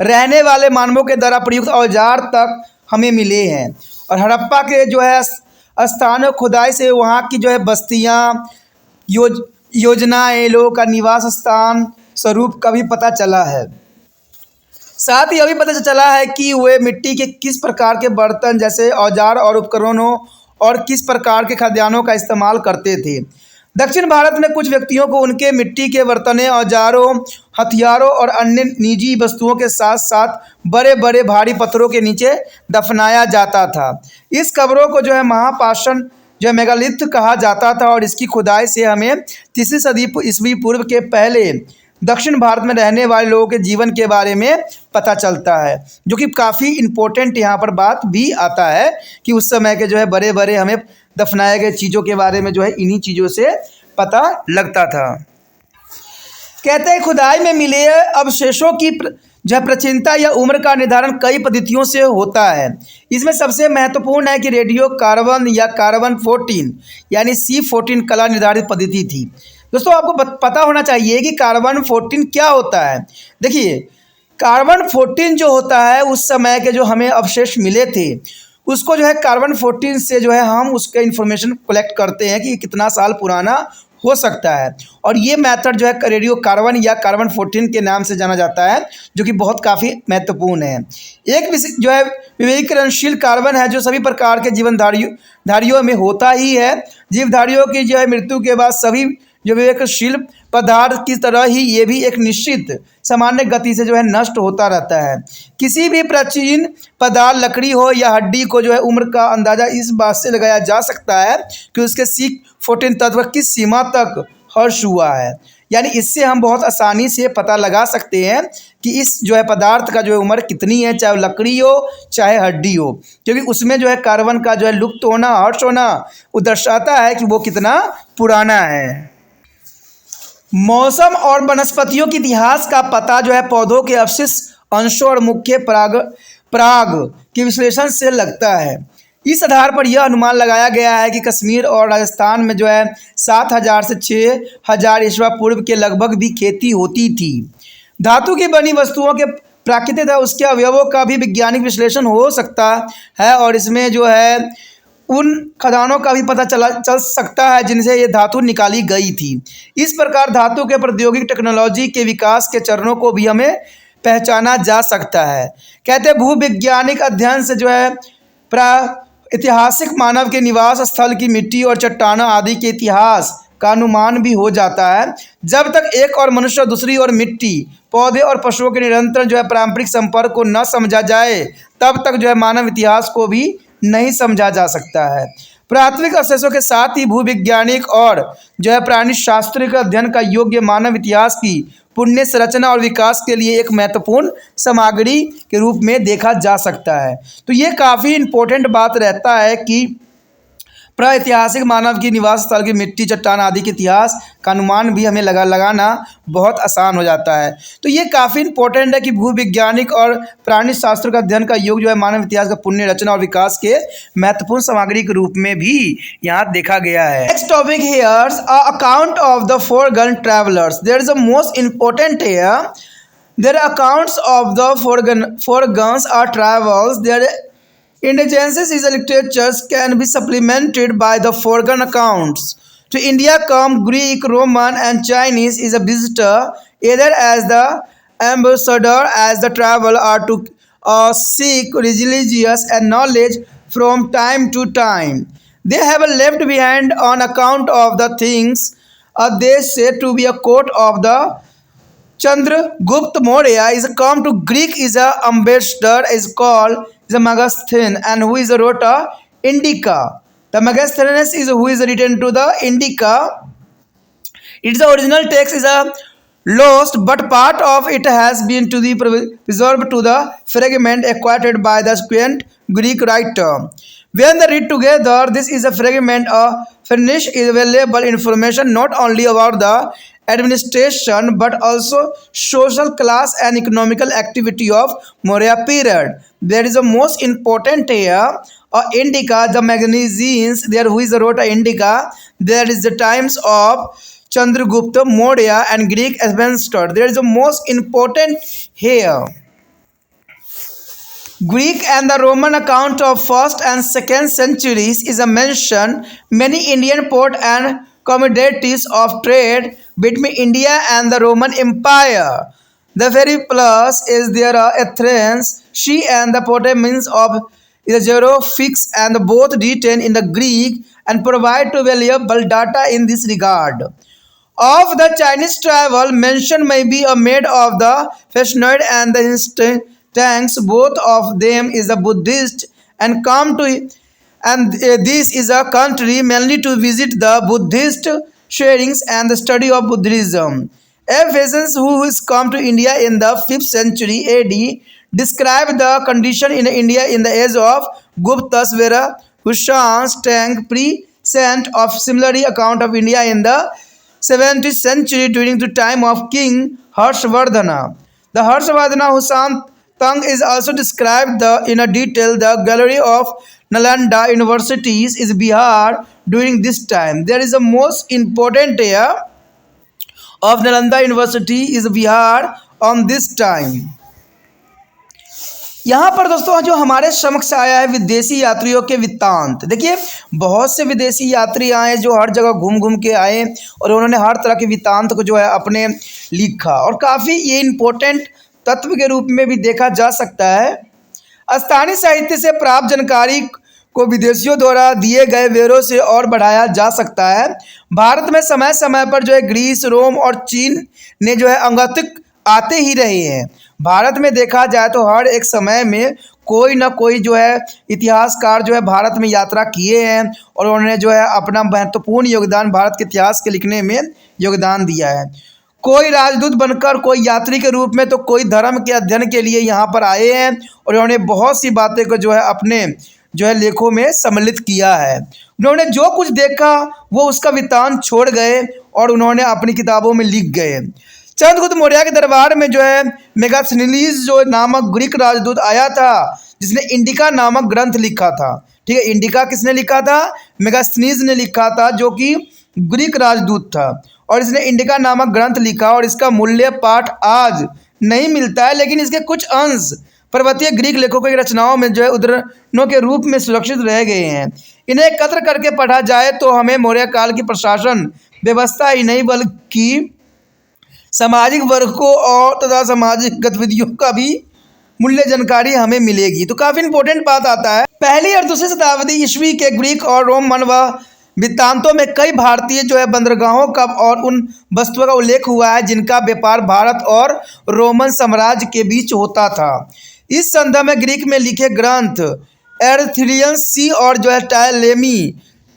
रहने वाले मानवों के द्वारा प्रयुक्त औजार तक हमें मिले हैं और हड़प्पा के जो है स्थानों खुदाई से वहाँ की जो है बस्तियाँ योजनाएं लोगों का निवास स्थान स्वरूप का भी पता चला है। साथ ही यह भी पता चला है कि वे मिट्टी के किस प्रकार के बर्तन जैसे औजार और उपकरणों और किस प्रकार के खाद्यान्नों का इस्तेमाल करते थे। दक्षिण भारत में कुछ व्यक्तियों को उनके मिट्टी के बर्तनों, औजारों, हथियारों और अन्य निजी वस्तुओं के साथ साथ बड़े बड़े भारी पत्थरों के नीचे दफनाया जाता था। इस कब्रों को जो है महापाषाण जो मेगालिथ कहा जाता था और इसकी खुदाई से हमें 3री सदी ईस्वी पूर्व के पहले दक्षिण भारत में रहने वाले लोगों के जीवन के बारे में पता चलता है, जो कि काफ़ी इम्पोर्टेंट यहाँ पर बात भी आता है कि उस समय के जो है बड़े बड़े हमें दफनाए गए चीज़ों के बारे में जो है इन्हीं चीज़ों से पता लगता था। कहते हैं खुदाई में मिले अवशेषों की जो है प्राचीनता या उम्र का निर्धारण कई पद्धतियों से होता है। इसमें सबसे महत्वपूर्ण है कि रेडियो कार्बन या कार्बन 14 यानी C14 कला निर्धारित पद्धति थी। दोस्तों आपको पता होना चाहिए कि कार्बन 14 क्या होता है। देखिए कार्बन 14 जो होता है उस समय के जो हमें अवशेष मिले थे उसको जो है कार्बन 14 से जो है हम उसके इन्फॉर्मेशन कलेक्ट करते हैं कि कितना साल पुराना हो सकता है और ये मेथड जो है रेडियो कार्बन या कार्बन 14 के नाम से जाना जाता है, जो कि बहुत काफ़ी महत्वपूर्ण है। एक जो है विवेकनशील कार्बन है जो सभी प्रकार के जीवनधारियों में होता ही है। जीवधारियों की जो है मृत्यु के बाद सभी जो विवेकशील पदार्थ की तरह ही ये भी एक निश्चित सामान्य गति से जो है नष्ट होता रहता है। किसी भी प्राचीन पदार्थ, लकड़ी हो या हड्डी को जो है उम्र का अंदाज़ा इस बात से लगाया जा सकता है कि उसके C14 तत्व किस सीमा तक हर्ष हुआ है। यानी इससे हम बहुत आसानी से पता लगा सकते हैं कि इस जो है पदार्थ का जो है उम्र कितनी है, चाहे लकड़ी हो चाहे हड्डी हो, क्योंकि उसमें जो है कार्बन का जो है लुप्त होना, हर्ष होना, वो दर्शाता है कि वो कितना पुराना है। मौसम और वनस्पतियों के इतिहास का पता जो है पौधों के अवशिष्ट अंशों और मुख्य पराग के विश्लेषण से लगता है। इस आधार पर यह अनुमान लगाया गया है कि कश्मीर और राजस्थान में जो है 7000 से 6000 ईस्वी पूर्व के लगभग भी खेती होती थी। धातु की बनी वस्तुओं के प्राकृतिक और उसके अवयवों का भी वैज्ञानिक विश्लेषण हो सकता है और इसमें जो है उन खदानों का भी पता चल सकता है जिनसे ये धातु निकाली गई थी। इस प्रकार धातु के प्रौद्योगिक टेक्नोलॉजी के विकास के चरणों को भी हमें पहचाना जा सकता है। कहते हैं भूवैज्ञानिक अध्ययन से जो है ऐतिहासिक मानव के निवास स्थल की मिट्टी और चट्टानों आदि के इतिहास का अनुमान भी हो जाता है। जब तक एक और मनुष्य दूसरी और मिट्टी, पौधे और पशुओं के निरंतर जो है पारंपरिक संपर्क को न समझा जाए तब तक जो है मानव इतिहास को भी नहीं समझा जा सकता है। प्राथमिक अवशेषों के साथ ही भूवैज्ञानिक और जो है प्राणी शास्त्र का अध्ययन का योग्य मानव इतिहास की पुण्य संरचना और विकास के लिए एक महत्वपूर्ण सामग्री के रूप में देखा जा सकता है। तो ये काफ़ी इम्पोर्टेंट बात रहता है कि प्रागैतिहासिक मानव की निवास स्थल की मिट्टी, चट्टान आदि के इतिहास का अनुमान भी हमें लगाना बहुत आसान हो जाता है। तो ये काफ़ी इंपॉर्टेंट है कि भूवैज्ञानिक और प्राणी शास्त्र का अध्ययन का योग जो है मानव इतिहास का पुण्य रचना और विकास के महत्वपूर्ण सामग्री के रूप में भी यहाँ देखा गया है। Next topic here's a account of the foreign travellers. There is a most important here. There accounts of the foregons are travels. Their indigenous is literatures can be supplemented by the foregone accounts. To India come Greek, Roman and Chinese is a visitor either as the ambassador as the traveler or to seek religious and knowledge from time to time. They have left behind on account of the things they say to be a court of the Chandragupta Maurya is come to Greek is a ambassador is called is a Megasthenes and who is wrote a Indica. The Megasthenes is who is written to the Indica. Its original text is a lost, but part of it has been to the preserved to the fragment acquired by the ancient Greek writer. When they read together, this is a fragment of furnish is available information not only about the administration but also social class and economical activity of Maurya period. There is a most important here Indica, the magazines there who is wrote Indica. There is the times of Chandragupta Maurya and Greek ambassador. There is the most important here. Greek and the Roman account of 1st and 2nd centuries is a mention many Indian port and commodities of trade between India and the Roman Empire. The very plus is there are Athens, she and the Potamines of the zero fix and both written in the Greek and provide to valuable data in this regard. Of the Chinese travel, mention may be made of the Fascinoid and the tanks. Both of them is a Buddhist and come to and this is a country mainly to visit the Buddhist sharings and the study of Buddhism. Ephesians, who has come to India in the 5th century AD, described the condition in India in the age of Guptas, where Hushan's tank present of similarly account of India in the 17th century during the time of King Harshvardhana. The Harshvardhana Husan Tang is also described in a detail. The gallery of Nalanda universities is Bihar during this time. There is a most important here of Nalanda University is Bihar on this time. यहाँ पर दोस्तों जो हमारे समक्ष आया है विदेशी यात्रियों के वृत्तांत। देखिए बहुत से विदेशी यात्री आए जो हर जगह घूम घूम के आए और उन्होंने हर तरह के वृत्तांत को जो है अपने लिखा और काफ़ी ये इम्पोर्टेंट तत्व के रूप में भी देखा जा सकता है। स्थानीय साहित्य से प्राप्त जानकारी को विदेशियों द्वारा दिए गए वेरों से और बढ़ाया जा सकता है। भारत में समय समय पर जो है ग्रीस, रोम और चीन ने जो है अंगातिक आते ही रहे हैं। भारत में देखा जाए तो हर एक समय में कोई ना कोई जो है इतिहासकार जो है भारत में यात्रा किए हैं और उन्होंने जो है अपना महत्वपूर्ण योगदान भारत के इतिहास के लिखने में योगदान दिया है। कोई राजदूत बनकर, कोई यात्री के रूप में, तो कोई धर्म के अध्ययन के लिए यहाँ पर आए हैं और उन्होंने बहुत सी बातें को जो है अपने जो है लेखों में सम्मिलित किया है। उन्होंने जो कुछ देखा वो उसका वृत्तांत छोड़ गए और उन्होंने अपनी किताबों में लिख गए। चंद्रगुप्त मौर्य के दरबार में जो है मेगास्थनीज जो नामक ग्रीक राजदूत आया था, जिसने इंडिका नामक ग्रंथ लिखा था। ठीक है, इंडिका किसने लिखा था? मेगास्थनीज ने लिखा था, जो कि ग्रीक राजदूत था, और इसने इंडिका नामक ग्रंथ लिखा और इसका मूल्य पाठ आज नहीं मिलता है, लेकिन इसके कुछ अंश पर्वतीय ग्रीक लेखकों की रचनाओं में जो है उद्धरणों के रूप में सुरक्षित रह गए हैं। इन्हें एकत्र करके पढ़ा जाए तो हमें मौर्य काल की प्रशासन व्यवस्था ही नहीं बल्कि सामाजिक वर्गों और तथा सामाजिक गतिविधियों का भी मूल्य जानकारी हमें मिलेगी। तो काफ़ी इंपॉर्टेंट बात आता है, पहली और दूसरी शताब्दी ईस्वी के ग्रीक और रोमन व वृत्तांतों में कई भारतीय जो है बंदरगाहों का और उन वस्तुओं का उल्लेख हुआ है जिनका व्यापार भारत और रोमन साम्राज्य के बीच होता था। इस संदर्भ में ग्रीक में लिखे ग्रंथ एरथ्रियन सी और जो है टायलेमी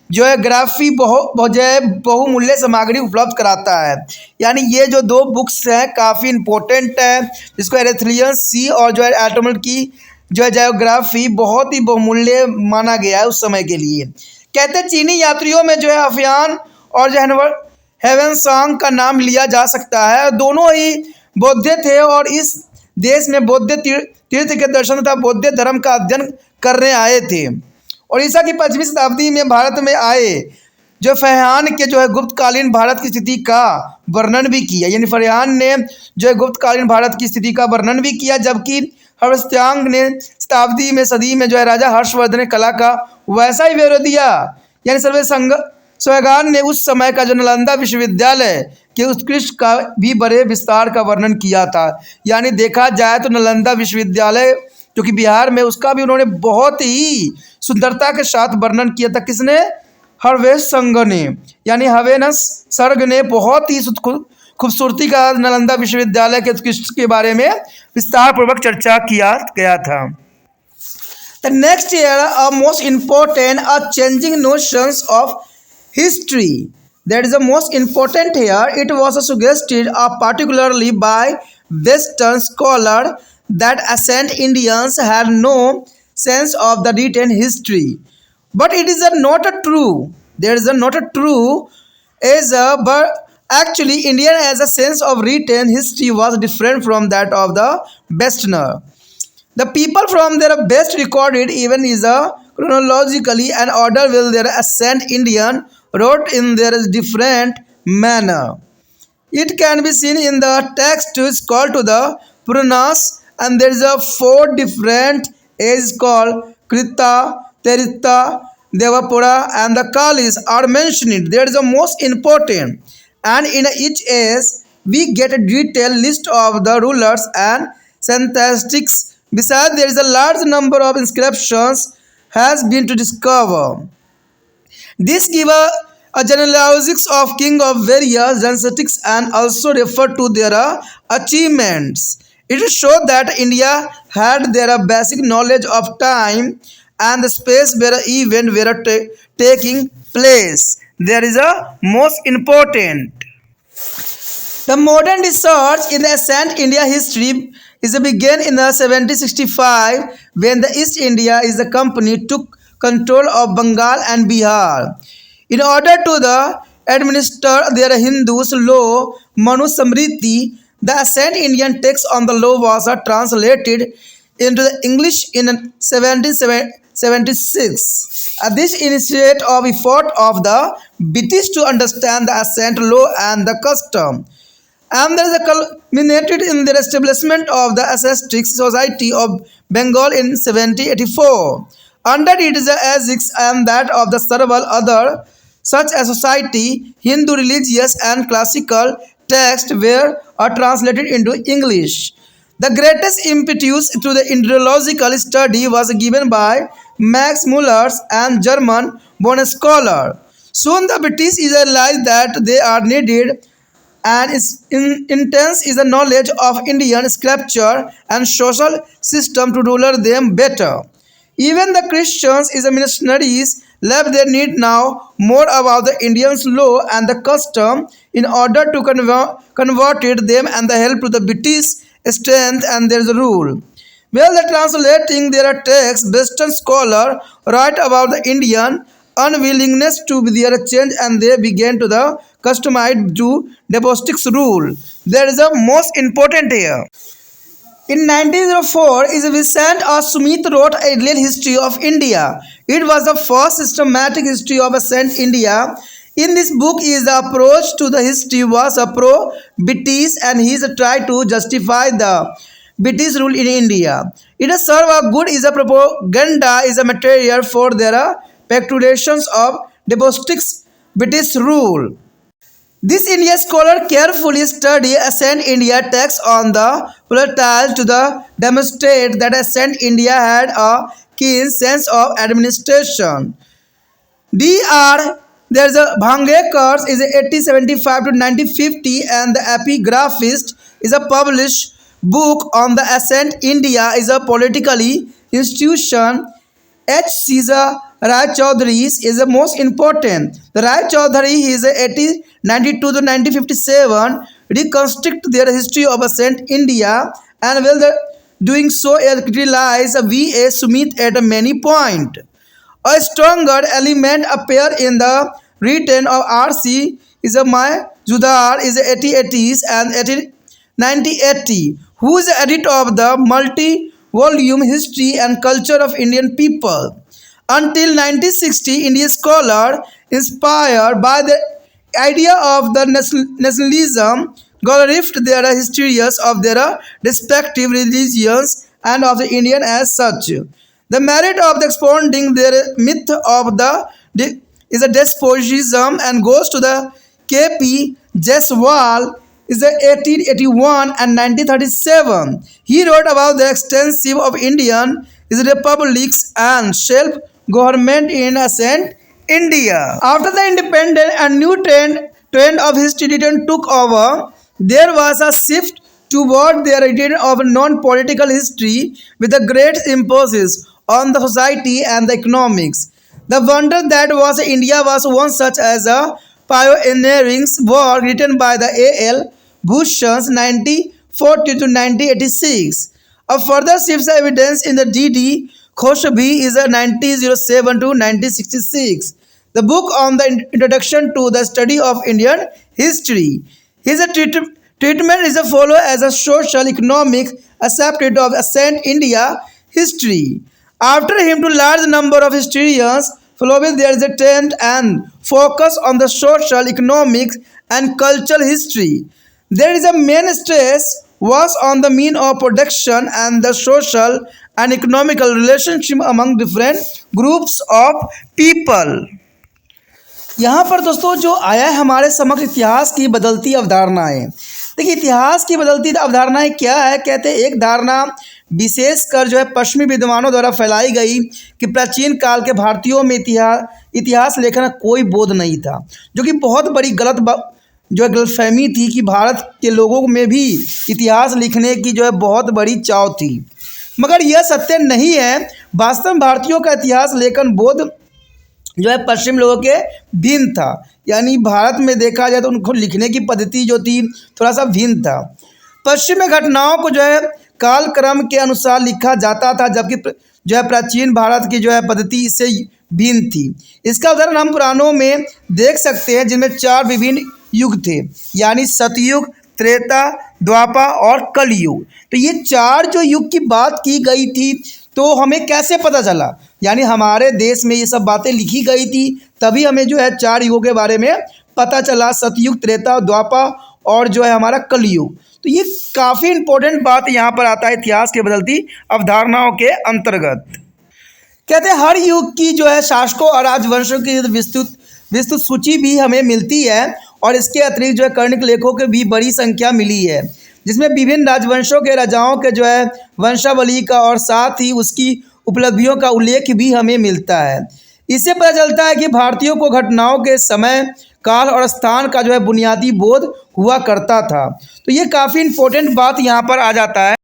जो है ग्राफी बहुमूल्य सामग्री उपलब्ध कराता है। यानी ये जो दो बुक्स हैं काफ़ी इंपॉर्टेंट है, जिसको एरेथ्रियन सी और जो है एटमल की जो है जायोग्राफी बहुत ही बहुमूल्य माना गया है उस समय के लिए। कहते हैं चीनी यात्रियों में जो है अफियान और जो है हेवेनसांग का नाम लिया जा सकता है। दोनों ही बौद्ध थे और इस देश में बौद्ध तीर्थ के दर्शन तथा बौद्ध धर्म का अध्ययन करने आए थे। और ईसा की 5वीं शताब्दी में भारत में आए जो फरहान के जो है गुप्तकालीन भारत की स्थिति का वर्णन भी किया। यानी फरहान ने जो है गुप्तकालीन भारत की स्थिति का वर्णन भी किया, जबकि हर्षत्यांग ने शताब्दी में सदी में जो है राजा हर्षवर्धन ने कला का वैसा ही विरोध दिया। यानी सर्वे स्वैगान ने उस समय का जो नालंदा विश्वविद्यालय के उत्कृष्ट का भी बड़े विस्तार का वर्णन किया था। यानी देखा जाए तो नालंदा विश्वविद्यालय जो कि बिहार में, उसका भी उन्होंने बहुत ही सुंदरता के साथ वर्णन किया था। किसने? हर्वेश संघ ने, यानी हवेनस सर्ग ने बहुत ही खूबसूरती का नालंदा विश्वविद्यालय के उत्कृष्ट के बारे में विस्तार पूर्वक चर्चा किया गया था। The next era are most important are changing notions of history. That is the most important here. It was suggested particularly by Western scholar that ancient Indians had no sense of the written history. But it is not a true. There is not a true but actually Indian as a sense of written history was different from that of the Westerner. The people from their best recorded even is a chronologically an order will their ancient Indian wrote in their different manner. It can be seen in the text is called to the Puranas, and there is a 4 different ages called Krita, Terita, Devapura, and the Kalis are mentioned. There is the most important, and in each age we get a detailed list of the rulers and syntastics. Besides, there is a large number of inscriptions has been to discover. This give a genealogies of king of various dynasties and also refer to their achievements. It shows that India had their basic knowledge of time and the space where event were taking place. There is a most important. The modern research in the ancient India history is began in the 1765 when the East India is the company took control of Bengal and Bihar. In order to administer their Hindus law Manu Samriti, the ancient Indian text on the law was translated into the English in 1776. This initiated of effort of the British to understand the ancient law and the custom. And there is a culminated in the establishment of the Aesthetic Society of Bengal in 1784. Under it is the ethics and that of the several other such a society, Hindu religious and classical texts were translated into English. The greatest impetus to the ideological study was given by Max Muller and German-born scholar. Soon the British realized that they are needed and intense is the knowledge of Indian sculpture and social system to rule them better. Even the Christians is the missionaries left their need now more about the Indians' law and the custom in order to convert them and the help to the British strength and their rule. Well, the translating their text, Western scholar write about the Indian unwillingness to their change and they began to the customized to despotic's rule. There is a most important here. In 1904, is Vincent R. Smith wrote a real history of India. It was the first systematic history of ancient India. In this book, his approach to the history was a pro-British and he tried to justify the British rule in India. It has served a good is a propaganda is a material for their speculations of despotic British rule. This India scholar carefully studied ancient India texts on the volatile to demonstrate that ancient India had a keen sense of administration. Dr. There's a Bhangekar is a 1875 to 1950 and the epigraphist is a published book on the ancient India is a politically institution. H. Caesar Rai Chaudhary is the most important. The Rai Chaudhary is 1892 to 1957 reconstruct their history of ancient India and while doing so utilize V.A. Smith at many points. A stronger element appear in the written of R.C. is a Judar is 1880s and 1980 who is the editor of the multi-volume history and culture of Indian people. Until 1960, Indian scholar inspired by the idea of the nationalism glorified their histories of their respective religions and of the Indian as such. The merit of the expounding their myth of is a despotism and goes to the K.P. Jaiswal is the 1881 and 1937. He wrote about the extensive of Indian is republics and self-government in ancient India. After the independence, a new trend of history return took over. There was a shift toward the return of non-political history with a great emphasis on the society and the economics. The wonder that was India was one such as a pioneering work written by the A.L. Bhushan's 1940 to 1986. A further shifts evidence in the D.D. Khoshbi is a 1907 to 1966. The book on the introduction to the study of Indian history. His treatment is a follow as a social economic aspect of ancient India history. After him, to large number of historians following there is a trend and focus on the social, economic, and cultural history. There is a main stress was on the mean of production and the social and economical relationship among different groups of people. यहाँ पर दोस्तों जो आया है हमारे समक्ष इतिहास की बदलती अवधारणाएं। देखिए इतिहास की बदलती अवधारणाएं क्या है। कहते हैं एक धारणा विशेषकर जो है पश्चिमी विद्वानों द्वारा फैलाई गई कि प्राचीन काल के भारतीयों में इतिहास लेखन का कोई बोध नहीं था, जो कि बहुत बड़ी गलतफहमी थी कि भारत के लोगों में भी इतिहास लिखने की जो है बहुत बड़ी चाव थी। मगर यह सत्य नहीं है। वास्तव में भारतीयों का इतिहास लेखन बोध जो है पश्चिम लोगों के भिन्न था। यानी भारत में देखा जाए तो उनको लिखने की पद्धति जो थी थोड़ा सा भिन्न था। पश्चिम में घटनाओं को जो है कालक्रम के अनुसार लिखा जाता था, जबकि जो है प्राचीन भारत की जो है पद्धति इससे भिन्न थी। इसका उदाहरण हम पुराणों में देख सकते हैं, जिनमें 4 विभिन्न युग थे, यानी सतयुग, त्रेता, द्वापर और कलयुग। तो ये 4 जो युग की बात की गई थी, तो हमें कैसे पता चला? यानी हमारे देश में ये सब बातें लिखी गई थी, तभी हमें जो है 4 युगों के बारे में पता चला, सतयुग, त्रेता, द्वापर और जो है हमारा कलयुग। तो ये काफ़ी इम्पोर्टेंट बात यहाँ पर आता है इतिहास के बदलती अवधारणाओं के अंतर्गत। कहते हैं हर युग की जो है शासकों और राजवंशों की विस्तृत सूची भी हमें मिलती है और इसके अतिरिक्त जो है कर्णिक लेखों की भी बड़ी संख्या मिली है। जिसमें विभिन्न राजवंशों के राजाओं के जो है वंशावली का और साथ ही उसकी उपलब्धियों का उल्लेख भी हमें मिलता है। इससे पता चलता है कि भारतीयों को घटनाओं के समय, काल और स्थान का जो है बुनियादी बोध हुआ करता था। तो ये काफ़ी इम्पोर्टेंट बात यहाँ पर आ जाता है।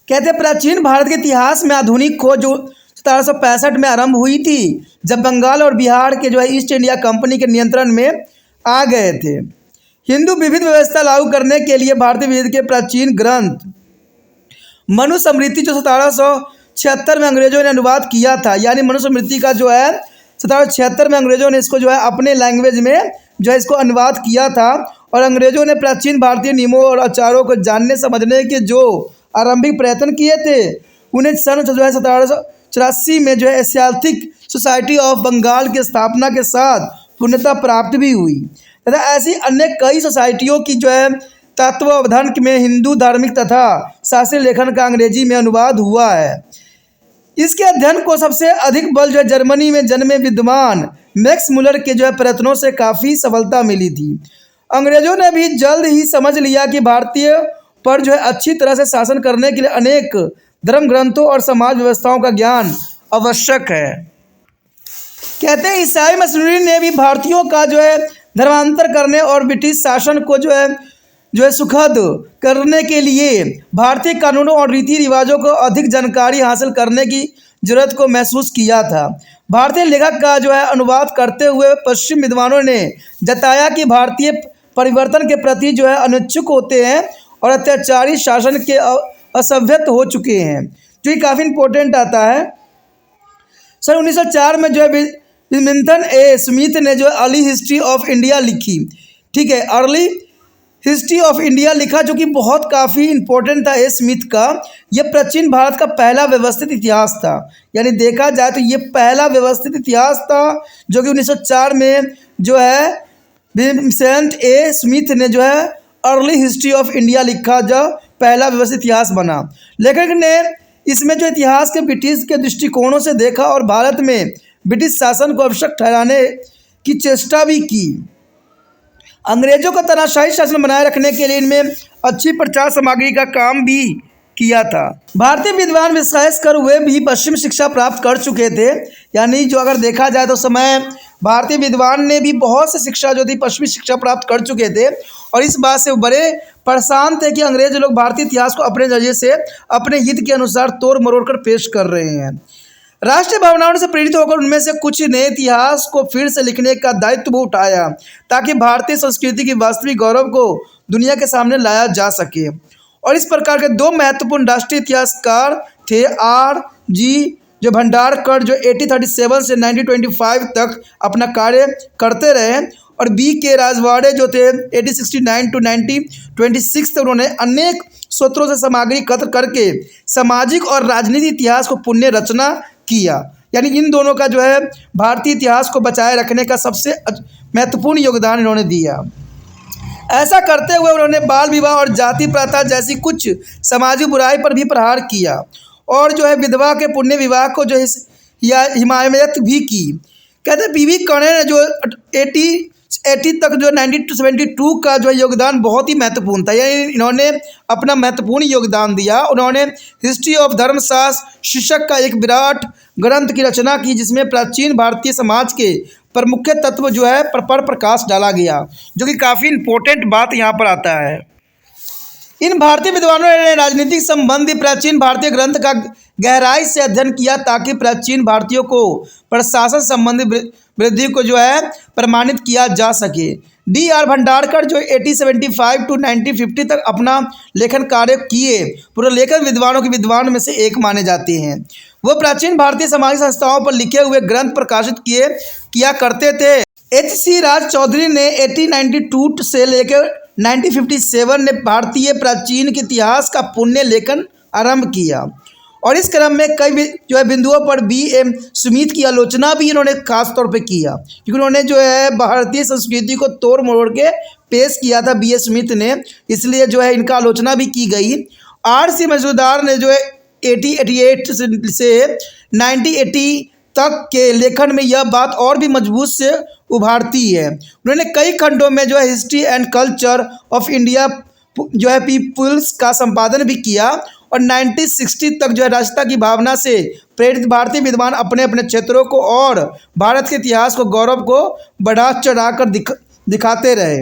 कहते हैं प्राचीन भारत के इतिहास में आधुनिक खोज जो 1765 में आरंभ हुई थी, जब बंगाल और बिहार के जो है ईस्ट इंडिया कंपनी के नियंत्रण में आ गए थे। हिंदू विविध व्यवस्था लागू करने के लिए भारतीय विविध के प्राचीन ग्रंथ मनुस्मृति जो 1776 में अंग्रेजों ने अनुवाद किया था, यानी मनुस्मृति का जो है 1776 में अंग्रेजों ने इसको जो है अपने लैंग्वेज में जो है इसको अनुवाद किया था। और अंग्रेजों ने प्राचीन भारतीय नियमों और आचारों को जानने समझने के जो आरंभिक प्रयत्न किए थे, उन्हें सन जो है 1784 में जो है एशियाटिक सोसाइटी ऑफ बंगाल की स्थापना के साथ पूर्णता प्राप्त भी हुई तथा ऐसी अन्य कई सोसाइटियों की जो है तत्वावधान में हिंदू धार्मिक तथा शास्त्रीय लेखन का अंग्रेजी में अनुवाद हुआ है। इसके अध्ययन को सबसे अधिक बल जो है जर्मनी में जन्मे विद्वान मैक्स मुलर के जो है प्रयत्नों से काफ़ी सफलता मिली थी। अंग्रेजों ने भी जल्द ही समझ लिया कि भारतीय पर जो है अच्छी तरह से शासन करने के लिए अनेक धर्म ग्रंथों और समाज व्यवस्थाओं का ज्ञान आवश्यक है। कहते हैं ईसाई मिशनरी ने भी भारतीयों का जो है धर्मांतर करने और ब्रिटिश शासन को जो है सुखद करने के लिए भारतीय कानूनों और रीति रिवाजों को अधिक जानकारी हासिल करने की जरूरत को महसूस किया था। भारतीय लेखक का जो है अनुवाद करते हुए पश्चिम विद्वानों ने जताया कि भारतीय परिवर्तन के प्रति जो है अनिच्छुक होते हैं और अत्याचारी शासन के असभ्यत हो चुके हैं, जो कि काफ़ी इम्पोर्टेंट आता है। सन 1904 में जो है विल्मिंगटन ए स्मिथ ने जो अर्ली हिस्ट्री ऑफ इंडिया लिखी। ठीक है, अर्ली हिस्ट्री ऑफ इंडिया लिखा, जो कि बहुत काफ़ी इम्पोर्टेंट था ए स्मिथ का। यह प्राचीन भारत का पहला व्यवस्थित इतिहास था, यानी देखा जाए तो ये पहला व्यवस्थित इतिहास था, जो कि 1904 में जो है विल्मिंगटन ए स्मिथ ने जो है अर्ली हिस्ट्री ऑफ इंडिया लिखा, जो पहला व्यवस्थित इतिहास बना। लेखक ने इसमें जो इतिहास के ब्रिटिश के दृष्टिकोणों से देखा और भारत में ब्रिटिश शासन को आवश्यक ठहराने की चेष्टा भी की। अंग्रेजों का तानाशाही शासन बनाए रखने के लिए इनमें अच्छी प्रचार सामग्री का काम भी किया था। भारतीय विद्वान विशेषकर वे भी पश्चिम शिक्षा प्राप्त कर चुके थे, यानी जो अगर देखा जाए तो समय भारतीय विद्वान ने भी बहुत सी शिक्षा जो थी पश्चिमी शिक्षा प्राप्त कर चुके थे और इस बात से वो बड़े परेशान थे कि अंग्रेज लोग भारतीय इतिहास को अपने जरिए से अपने हित के अनुसार तोड़ मरोड़ कर पेश कर रहे हैं। राष्ट्रीय भावनाओं से प्रेरित होकर उनमें से कुछ ने इतिहास को फिर से लिखने का दायित्व उठाया ताकि भारतीय संस्कृति की वास्तविक गौरव को दुनिया के सामने लाया जा सके। और इस प्रकार के दो महत्वपूर्ण राष्ट्रीय इतिहासकार थे R.G. जो भंडारकर, जो 1837 से 1925 तक अपना कार्य करते रहे, और B.K. राजवाड़े जो थे 1869 to 1926 तक उन्होंने अनेक स्रोतों से सामग्री एकत्र करके सामाजिक और राजनीतिक इतिहास को पुण्य रचना किया। यानी इन दोनों का जो है भारतीय इतिहास को बचाए रखने का सबसे महत्वपूर्ण योगदान इन्होंने दिया। ऐसा करते हुए उन्होंने बाल विवाह और जाति प्रथा जैसी कुछ सामाजिक बुराई पर भी प्रहार किया और जो है विधवा के पुण्य विवाह को जो है हिमायत भी की। कहते हैं B.B. कर्णे ने जो 80 तक जो 1972 का जो योगदान बहुत ही महत्वपूर्ण था, यानी इन्होंने अपना महत्वपूर्ण योगदान दिया। उन्होंने हिस्ट्री ऑफ धर्मशास्त्र शीर्षक का एक विराट ग्रंथ की रचना की, जिसमें प्राचीन भारतीय समाज के प्रमुख तत्व जो है पर प्रकाश डाला गया, जो कि काफ़ी इम्पोर्टेंट बात यहाँ पर आता है। इन भारतीय विद्वानों ने राजनीतिक संबंधी प्राचीन भारतीय ग्रंथ का गहराई से अध्ययन किया ताकि प्राचीन भारतीयों को प्रशासन संबंधी वृद्धि को जो है प्रमाणित किया जा सके। D.R. भंडारकर जो 1875 to 1950 तक अपना लेखन कार्य किए पूरे लेखन विद्वानों के विद्वान में से एक माने जाते हैं। वो प्राचीन भारतीय सामाजिक संस्थाओं पर लिखे हुए ग्रंथ प्रकाशित किया करते थे। H.C. राज चौधरी ने 1892 से लेकर 1957 ने भारतीय प्राचीन के इतिहास का पुण्य लेखन आरंभ किया और इस क्रम में कई जो है बिंदुओं पर B.M. स्मिथ की आलोचना भी इन्होंने खास तौर पे किया, क्योंकि उन्होंने जो है भारतीय संस्कृति को तोड़ मरोड़ के पेश किया था B.A. स्मिथ ने, इसलिए जो है इनका आलोचना भी की गई। R.C. मजूमदार ने जो है 1888 से 1980 तक के लेखन में यह बात और भी मजबूत से उभारती है। उन्होंने कई खंडों में जो है history and culture of India जो है पीपुल्स का संपादन भी किया। और 1960 तक जो है राष्ट्रता की भावना से प्रेरित भारतीय विद्वान अपने अपने क्षेत्रों को और भारत के इतिहास को गौरव को बढ़ा चढ़ा कर दिखाते रहे।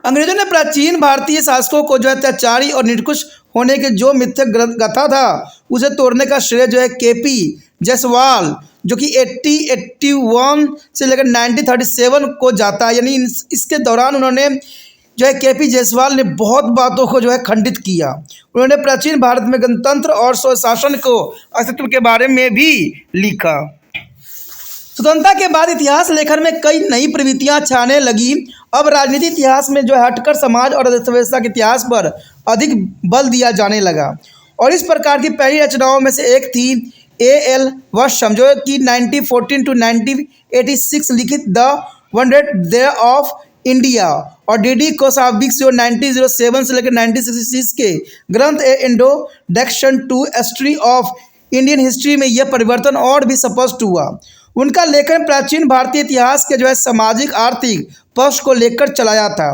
अंग्रेजों ने प्राचीन भारतीय शासकों को जो है अत्याचारी और निरंकुश होने के जो मिथ्यक गाथा था उसे तोड़ने का श्रेय जो है केपी जायसवाल, जो कि 1881 से लेकर 1937 को जाता है। यानी इसके दौरान उन्होंने जो है केपी जायसवाल ने बहुत बातों को जो है खंडित किया। उन्होंने प्राचीन भारत में गणतंत्र और स्वशासन को अस्तित्व के बारे में भी लिखा। स्वतंत्रता के बाद इतिहास लेखन में कई नई प्रवृत्तियां छाने लगी। अब राजनीति इतिहास में जो है हटकर समाज और अर्थव्यवस्था के इतिहास पर अधिक बल दिया जाने लगा। और इस प्रकार की पहली रचनाओं में से एक थी A.L. वर्षम, जो कि 1914 टू 1986 लिखित द 100 डे ऑफ इंडिया, और D.D. कोसाविक्स जो 1907 से लेकर 1966 के ग्रंथ a introduction to history of Indian history में यह परिवर्तन और भी स्पष्ट हुआ। उनका लेखन प्राचीन भारतीय इतिहास के जो है सामाजिक आर्थिक पक्ष को लेकर चलाया था।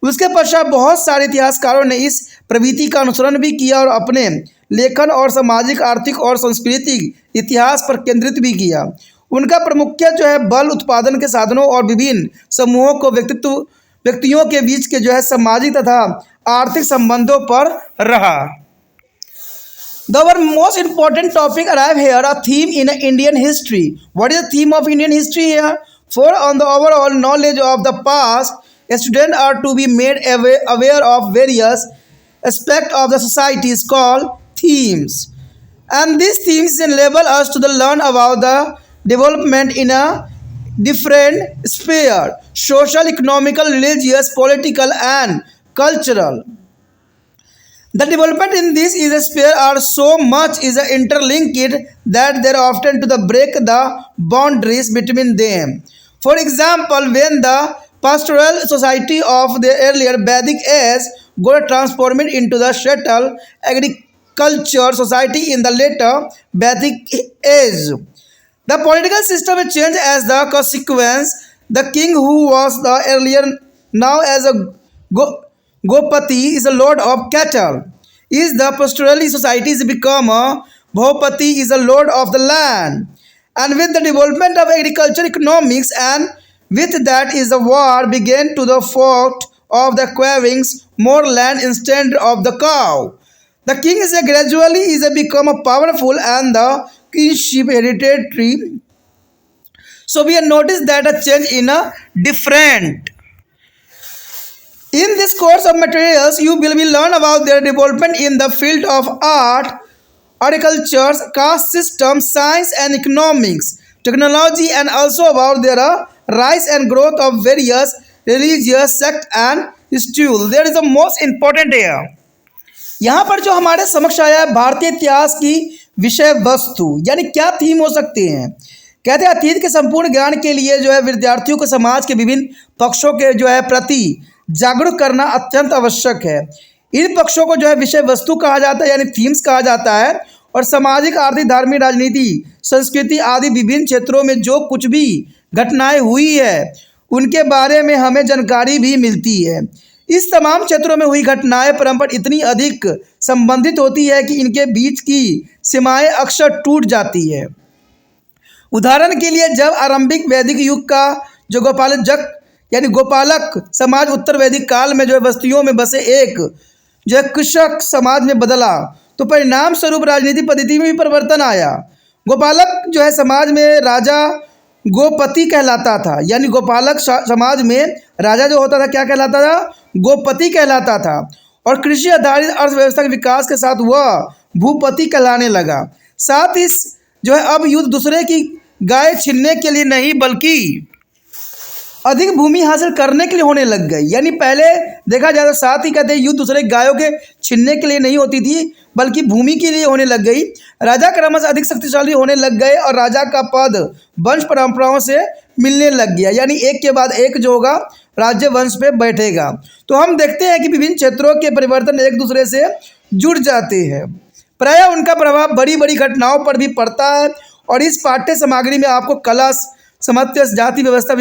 उसके पश्चात बहुत सारे इतिहासकारों ने इस प्रवृत्ति का अनुसरण भी किया और अपने लेखन और सामाजिक आर्थिक और सांस्कृतिक इतिहास पर केंद्रित भी किया। उनका प्रमुख जो है बल उत्पादन के साधनों और विभिन्न समूहों को व्यक्तियों के बीच के जो है सामाजिक तथा आर्थिक संबंधों पर रहा। The most important topic arrive here, a theme in Indian history. What is the theme of Indian history here? For on the overall knowledge of the past, students are to be made aware of various aspects of the society is called themes. And these themes enable us to learn about the development in a different sphere: social, economical, religious, political, and cultural. The development in this is a sphere are so much is interlinked that they are often to the break the boundaries between them. For example, when the pastoral society of the earlier Vedic age got transformed into the settled agriculture society in the later Vedic age, the political system changed as the consequence. The king who was the earlier now as a Gopati is a lord of cattle. Is the pastoral society is become a Bhopati is a lord of the land. And with the development of agriculture economics, and with that is the war began to the fault of the acquiring more land instead of the cow. The king is a gradually is a become a powerful and the kingship hereditary. So we have noticed that a change in a different. In this course of materials, you will be learn about their development in the field of art, agriculture, caste system, science and economics, technology, and also about their rise and growth of various religious sects and schools. There is the most important here. यहाँ पर जो हमारे समक्ष आया है भारतीय इतिहास की विषय वस्तु, यानी क्या थीम हो सकते हैं। कहते हैं अतीत के संपूर्ण ज्ञान के लिए जो है विद्यार्थियों को समाज के विभिन्न पक्षों के जो है प्रति जागरूक करना अत्यंत आवश्यक है। इन पक्षों को जो है विषय वस्तु कहा जाता है, यानी थीम्स कहा जाता है। और सामाजिक, आर्थिक, धार्मिक, राजनीति, संस्कृति आदि विभिन्न क्षेत्रों में जो कुछ भी घटनाएं हुई है उनके बारे में हमें जानकारी भी मिलती है। इस तमाम क्षेत्रों में हुई घटनाएं परस्पर इतनी अधिक संबंधित होती है कि इनके बीच की सीमाएं अक्सर टूट जाती है। उदाहरण के लिए जब आरंभिक वैदिक युग का जो गोपालक समाज उत्तर वैदिक काल में जो है बस्तियों में बसे एक जो है कृषक समाज में बदला, तो परिणाम स्वरूप राजनीतिक पद्धति में भी परिवर्तन आया। गोपालक जो है समाज में राजा गोपति कहलाता था, यानी गोपालक समाज में राजा जो होता था क्या कहलाता था, गोपति कहलाता था। और कृषि आधारित अर्थव्यवस्था के विकास के साथ वह भूपति कहलाने लगा। साथ ही जो है अब युद्ध दूसरे की गाय छीनने के लिए नहीं बल्कि अधिक भूमि हासिल करने के लिए होने लग गई। यानी पहले देखा जाए तो साथ ही कहते हैं युद्ध दूसरे गायों के छीनने के लिए नहीं होती थी बल्कि भूमि के लिए होने लग गई। राजा क्रमशः अधिक शक्तिशाली होने लग गए और राजा का पद वंश परंपराओं से मिलने लग गया, यानी एक के बाद एक जो होगा राज्य वंश पे बैठेगा। तो हम देखते हैं कि विभिन्न क्षेत्रों के परिवर्तन एक दूसरे से जुड़ जाते हैं, प्रायः उनका प्रभाव बड़ी बड़ी घटनाओं पर भी पड़ता है। और इस पाठ्य सामग्री में आपको कला, सामर्थ्य, जाति व्यवस्था,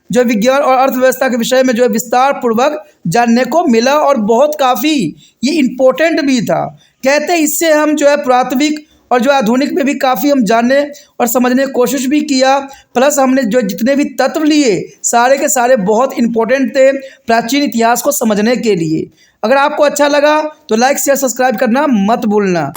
जो विज्ञान और अर्थव्यवस्था के विषय में जो है विस्तार पूर्वक जानने को मिला और बहुत काफ़ी ये इम्पोर्टेंट भी था। कहते हैं इससे हम जो है पुरातत्विक और जो आधुनिक में भी काफ़ी हम जानने और समझने की कोशिश भी किया। प्लस हमने जो जितने भी तत्व लिए सारे के सारे बहुत इंपॉर्टेंट थे प्राचीन इतिहास को समझने के लिए। अगर आपको अच्छा लगा तो लाइक शेयर सब्सक्राइब करना मत भूलना।